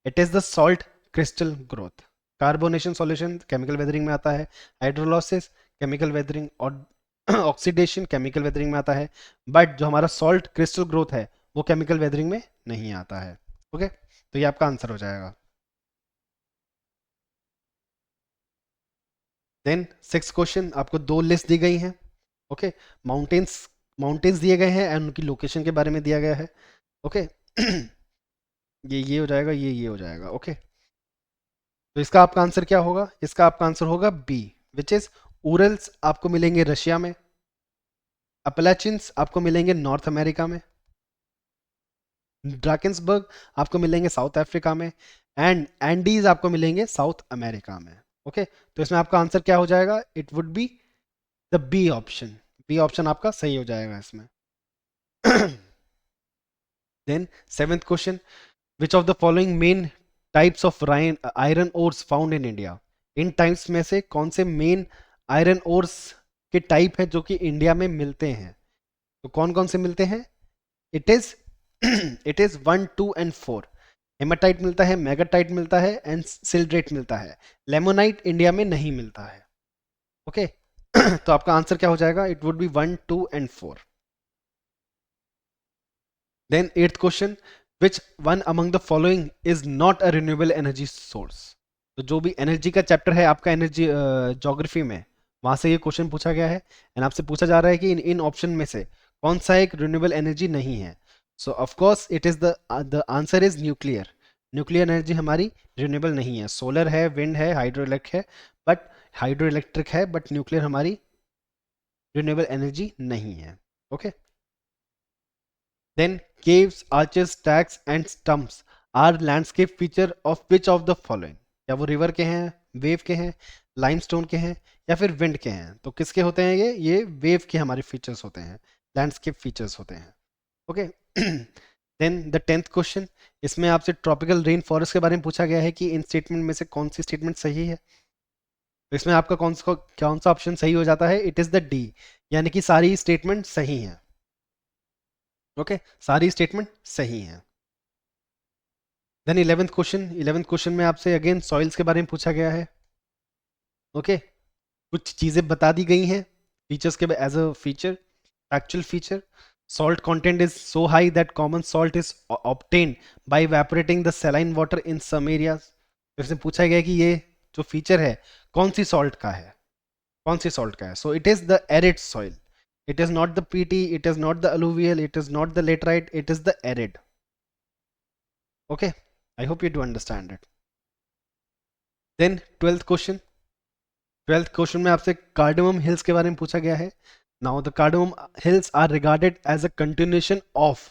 It is the salt crystal growth. Carbonation solution chemical weathering में आता है, हाइड्रोलाइसिस केमिकल वेदरिंग, और ऑक्सीडेशन केमिकल वेदरिंग में आता है। बट जो हमारा सॉल्ट क्रिस्टल ग्रोथ है वो केमिकल वेदरिंग में नहीं आता है। ओके, तो ये आपका आंसर हो जाएगा। देन सिक्स क्वेश्चन, आपको दो लिस्ट दी गई हैं। ओके, माउंटेन्स माउंटेन्स दिए गए हैं एंड उनकी लोकेशन के बारे में दिया गया है। ओके, ये हो जाएगा, ये हो जाएगा। ओके, तो इसका आपका आंसर क्या होगा? इसका आपका आंसर होगा बी, विच इज उरल्स आपको मिलेंगे रशिया में, अपलाचिन्स आपको मिलेंगे नॉर्थ अमेरिका में, ड्राकेंसबर्ग आपको मिलेंगे साउथ अफ्रीका में, एंड एंडीज आपको मिलेंगे साउथ अमेरिका में। ओके, तो इसमें आपका आंसर क्या हो जाएगा? It would be the B option. B option आपका सही हो जाएगा इसमें। Then seventh question, which of the following main types of iron ores found in India? इन टाइप्स में से कौन से मेन आयरन ओर्स के टाइप है जो कि इंडिया में मिलते हैं? तो कौन कौन से मिलते हैं? It is it is 1, 2 and 4। Haematite मिलता है, मेगाटाइट मिलता है एंड सिल्ड्रेट मिलता है। लेमोनाइट इंडिया में नहीं मिलता है। ओके, तो आपका आंसर क्या हो जाएगा? It would be 1, 2 and 4. Then 8th question, which one among the following is not a renewable energy source? तो जो भी एनर्जी का चैप्टर है आपका एनर्जी ज्योग्राफी में, वहां से ये क्वेश्चन पूछा गया है एंड आपसे पूछा जा रहा है कि इन ऑप्शन में से कौन सा एक रिन्यूएबल एनर्जी नहीं है. सो of course it is the answer is nuclear. Nuclear energy हमारी रिन्यूएबल नहीं है. सोलर है, विंड है, हाइड्रो इलेक्ट्रिक है, बट न्यूक्लियर हमारी रिन्यूएबल एनर्जी नहीं है. Okay. Then caves, arches, stacks and stumps are landscape feature of which of the following? क्या वो रिवर के हैं, वेव के हैं, लाइमस्टोन के हैं या फिर विंड के हैं? तो किसके होते हैं ये वेव के हमारे फीचर्स होते हैं, लैंडस्केप फीचर्स होते हैं. Okay. Then the 10th question, इसमें आपसे ट्रॉपिकल रेन फॉरेस्ट के बारे में पूछा गया है कि इन स्टेटमेंट में से कौन सी स्टेटमेंट सही है. तो इसमें आपका कौन सा ऑप्शन सही हो जाता है? इट इज द डी, यानी कि सारी स्टेटमेंट सही हैं. ओके, सारी स्टेटमेंट सही हैं. देन 11th क्वेश्चन में आपसे अगेन सॉइल्स के बारे में पूछा गया है. ओके, कुछ चीजें बता दी गई हैं फीचर्स के as a feature, factual feature. Salt content is so high that common salt is obtained by evaporating the saline water in some areas. फिर से पूछा गया कि ये जो फीचर है कौन सी सॉल्ट का है, कौन सी सॉल्ट का है. So it is the arid soil. It is not the PT, it is not the alluvial, it is not the laterite, it is the arid. Okay, I hope you do understand it. Then 12th question. 12th question में आपसे cardamom hills के बारे में पूछा गया है. Now the cardamom hills are regarded as a continuation of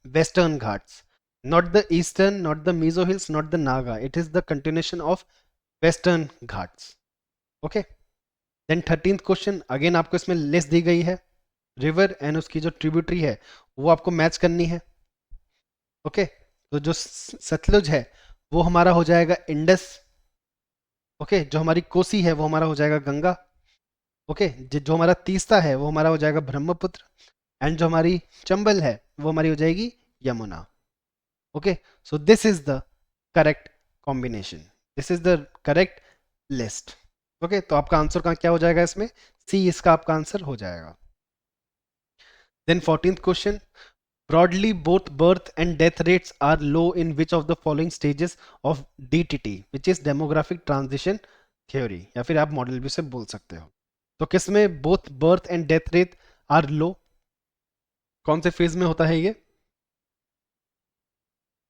western ghats, not the eastern, not the Mizo hills, not the Naga. It is the continuation of western ghats. Okay. Then 13th question, again आपको इसमें लिस्ट दी गई है रिवर एंड उसकी जो ट्रिब्यूटरी है वो आपको मैच करनी है. ओके. तो जो सतलुज है वो हमारा हो जाएगा इंडस. ओके. जो हमारी कोसी है वो हमारा हो जाएगा गंगा. ओके. जो हमारा तीस्ता है वो हमारा हो जाएगा ब्रह्मपुत्र. एंड जो हमारी चंबल है वो हमारी हो जाएगी Yamuna. Okay. So this is the correct combination, this is the correct list. Okay. तो आपका आंसर का क्या हो जाएगा इसमें? सी इसका आपका आंसर हो जाएगा. Then 14th question, broadly both birth and death rates are low in which of the following stages of DTT, which is demographic transition theory, या फिर आप मॉडल भी से बोल सकते हो. तो किसमें both birth and death rate are low? कौन से फेज में होता है ये?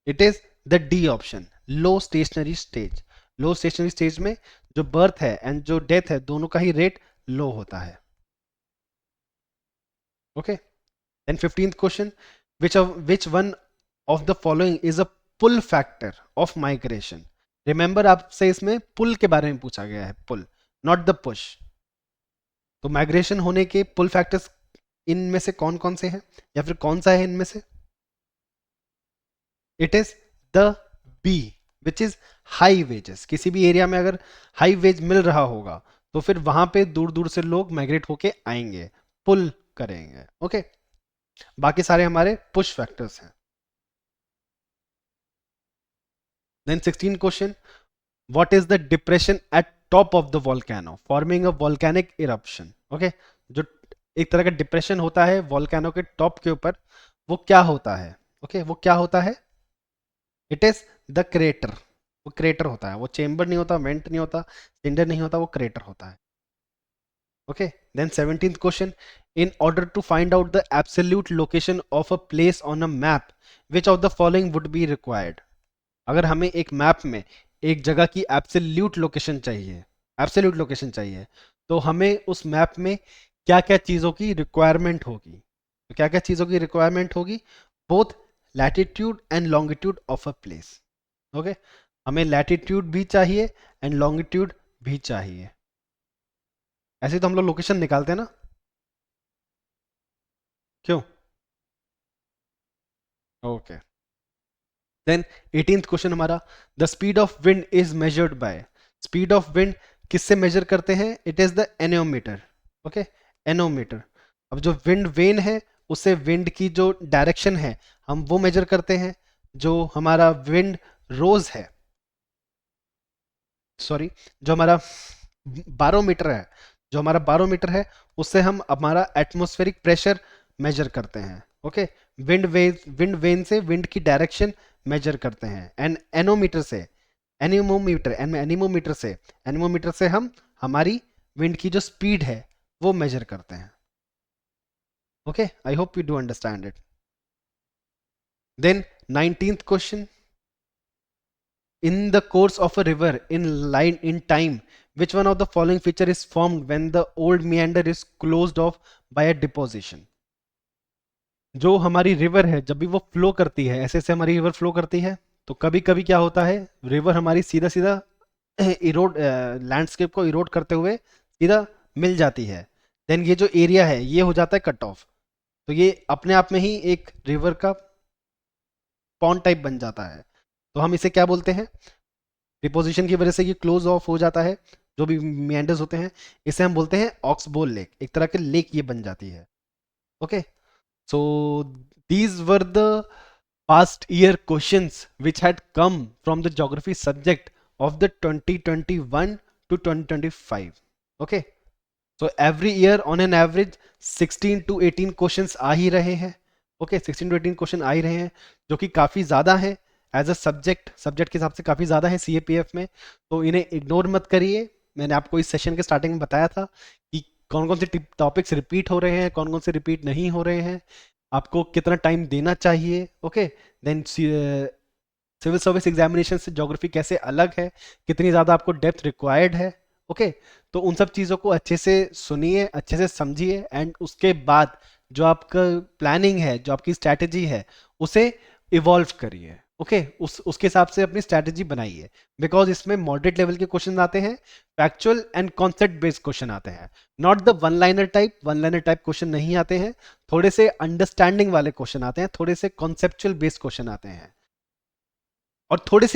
It is the D option, low stationary stage. Low stationary stage में जो बर्थ है एंड जो डेथ है दोनों का ही रेट लो होता है. Okay. Then 15th question, which one of the following is a pull factor of migration? Remember आपसे इसमें पुल के बारे में पूछा गया है, पुल नॉट द पुश. तो माइग्रेशन होने के पुल फैक्टर्स इनमें से कौन कौन से हैं या फिर कौन सा है इनमें से? It is the B, which is high wages. किसी भी एरिया में अगर हाई वेज मिल रहा होगा तो फिर वहां पे दूर दूर से लोग माइग्रेट होके आएंगे, पुल करेंगे. ओके. बाकी सारे हमारे पुश फैक्टर्स हैं. Then 16 question, what is the depression at top of the volcano forming a volcanic eruption? Okay. जो एक तरह का डिप्रेशन होता है वॉल्केनो के टॉप के ऊपर, वो क्या होता है? ओके. वो क्या होता है? It is the crater. वो क्रेटर होता है, वो चेंबर नहीं होता, वेंट नहीं होता, सिंडर नहीं होता, वो क्रेटर होता है. Okay, then 17th question, in order to find out the absolute location of a place on a map, which of the following would be required? अगर हमें एक मैप में एक जगह की एब्सोल्यूट लोकेशन चाहिए, एब्सोल्यूट लोकेशन चाहिए, तो हमें उस मैप में क्या क्या चीज़ों की रिक्वायरमेंट होगी? तो क्या क्या चीज़ों की रिक्वायरमेंट होगी? Both latitude and longitude of a place. Okay. हमें लैटिट्यूड भी चाहिए एंड लॉन्गिट्यूड भी चाहिए. ऐसे तो हम लोग लोकेशन निकालते हैं ना, क्यों? ओके. देन 18th क्वेश्चन हमारा, the speed of wind is measured by. Speed of wind किससे मेजर करते हैं? It is the nanometre. Okay. Nanometre. अब जो विंड वेन है उससे विंड की जो डायरेक्शन है हम वो मेजर करते हैं. जो हमारा विंड रोज है, सॉरी, जो हमारा बारोमीटर है, जो हमारा बारोमीटर है उससे हम हमारा एटमॉस्फेरिक प्रेशर मेजर करते हैं। ओके, विंड वेन से विंड की डायरेक्शन मेजर करते हैं। एंड एनोमीटर से एनीमोमीटर से हम हमारी विंड की जो स्पीड है वो मेजर करते हैं। Okay, I hope you do understand it. Then 19th question, in the course of a river in time, which one of the following feature is formed when the old meander is closed off by a deposition? जो हमारी रिवर है जब भी वो फ्लो करती है, ऐसे ऐसे हमारी रिवर फ्लो करती है, तो कभी कभी क्या होता है, रिवर हमारी सीधा सीधा इरोड लैंडस्केप को इरोड करते हुए सीधा मिल जाती है। देन ये जो एरिया है ये हो जाता है कट ऑफ, तो ये अपने आप में ही एक रिवर का पॉन्ड टाइप बन जाता है। तो हम इसे क्या बोलते हैं, डिपोजिशन की वजह से ये क्लोज ऑफ हो जाता है, जो भी मियांडर्स होते हैं, इसे हम बोलते हैं ऑक्सबोल लेक, एक तरह के लेक ये बन जाती है। Okay, so these were the past year questions which had come from the geography subject of the 2021 to 2025. Okay, so every year on an average 16 to 18 questions आ ही रहे हैं। ओके, 16 to 18 क्वेश्चन आ ही रहे हैं, जो कि काफ़ी ज़्यादा है एज अ सब्जेक्ट के हिसाब से काफ़ी ज़्यादा है सीएपीएफ में, तो इन्हें इग्नोर मत करिए। मैंने आपको इस सेशन के स्टार्टिंग में बताया था कि कौन कौन से टॉपिक्स रिपीट हो रहे हैं, कौन कौन से रिपीट नहीं हो रहे हैं, आपको कितना टाइम देना चाहिए। Okay, then civil service examination से ज्योग्राफी कैसे अलग है, कितनी ज़्यादा आपको डेप्थ रिक्वायर्ड है। ओके, तो उन सब चीज़ों को अच्छे से सुनिए, अच्छे से समझिए, एंड उसके बाद जो आपका प्लानिंग है, जो आपकी स्ट्रैटेजी है, उसे इवॉल्व करिए। ओके, उसके हिसाब से अपनी स्ट्रैटेजी बनाइए, बिकॉज इसमें मॉडरेट लेवल के क्वेश्चन आते हैं, factual and concept based question आते हैं, not the one liner type question नहीं आते हैं, थोड़े से अंडरस्टैंडिंग वाले क्वेश्चन आते हैं, थोड़े से कॉन्सेप्चुअल बेस्ड क्वेश्चन आते हैं, और थोड़े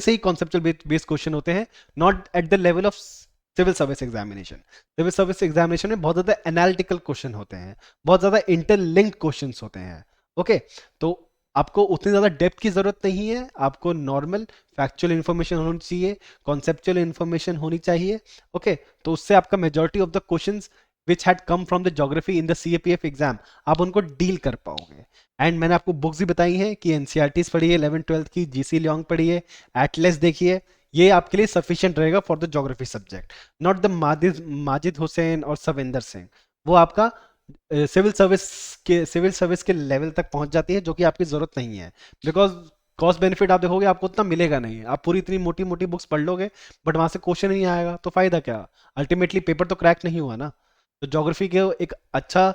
से ही कॉन्सेप्चुअल बेस्ड क्वेश्चन होते हैं, not at the level of civil service examination. Civil service examination में बहुत ज़्यादा एनालिटिकल क्वेश्चन होते हैं, बहुत ज़्यादा इंटरलिंक्ड क्वेश्चन होते हैं। ओके, तो आपको उतनी ज़्यादा डेप्थ की ज़रूरत नहीं है, आपको नॉर्मल फैक्चुअल इन्फॉर्मेशन होनी चाहिए, कॉन्सेप्चुअल इन्फॉर्मेशन होनी चाहिए। ओके, तो उससे आपका majority of the questions which had come from the geography in the CAPF exam, आप उनको डील कर पाओगे। एंड मैंने आपको बुक्स भी बताई हैं कि एनसीईआरटीज पढ़िए 11th-12th की, जीसी लियोंग पढ़िए, एटलस देखिए, ये आपके लिए सफिशिएंट रहेगा for the geography subject, not the Majid Hussain और सविंदर सिंह, वो आपका सिविल सर्विस के लेवल तक पहुंच जाती है, जो कि आपकी जरूरत नहीं है, बिकॉज कॉस्ट बेनिफिट आप देखोगे आपको उतना मिलेगा नहीं। आप पूरी इतनी मोटी मोटी बुक्स पढ़ लोगे बट वहां से क्वेश्चन नहीं आएगा तो फायदा क्या, अल्टीमेटली पेपर तो क्रैक नहीं हुआ ना। तो ज्योग्राफी के एक अच्छा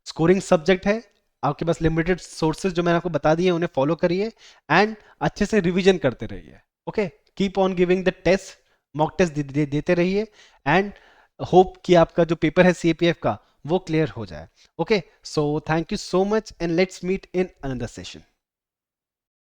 स्कोरिंग सब्जेक्ट है, आपके पास लिमिटेड सोर्सेज जो मैंने आपको बता दिए उन्हें फॉलो करिए, एंड अच्छे से रिवीजन करते रहिए। Okay, keep on giving the test, mock test देते रहिए, एंड होप कि आपका जो पेपर है सीएपीएफ का वो क्लियर हो जाए। Okay, so thank you so much and let's meet in another session.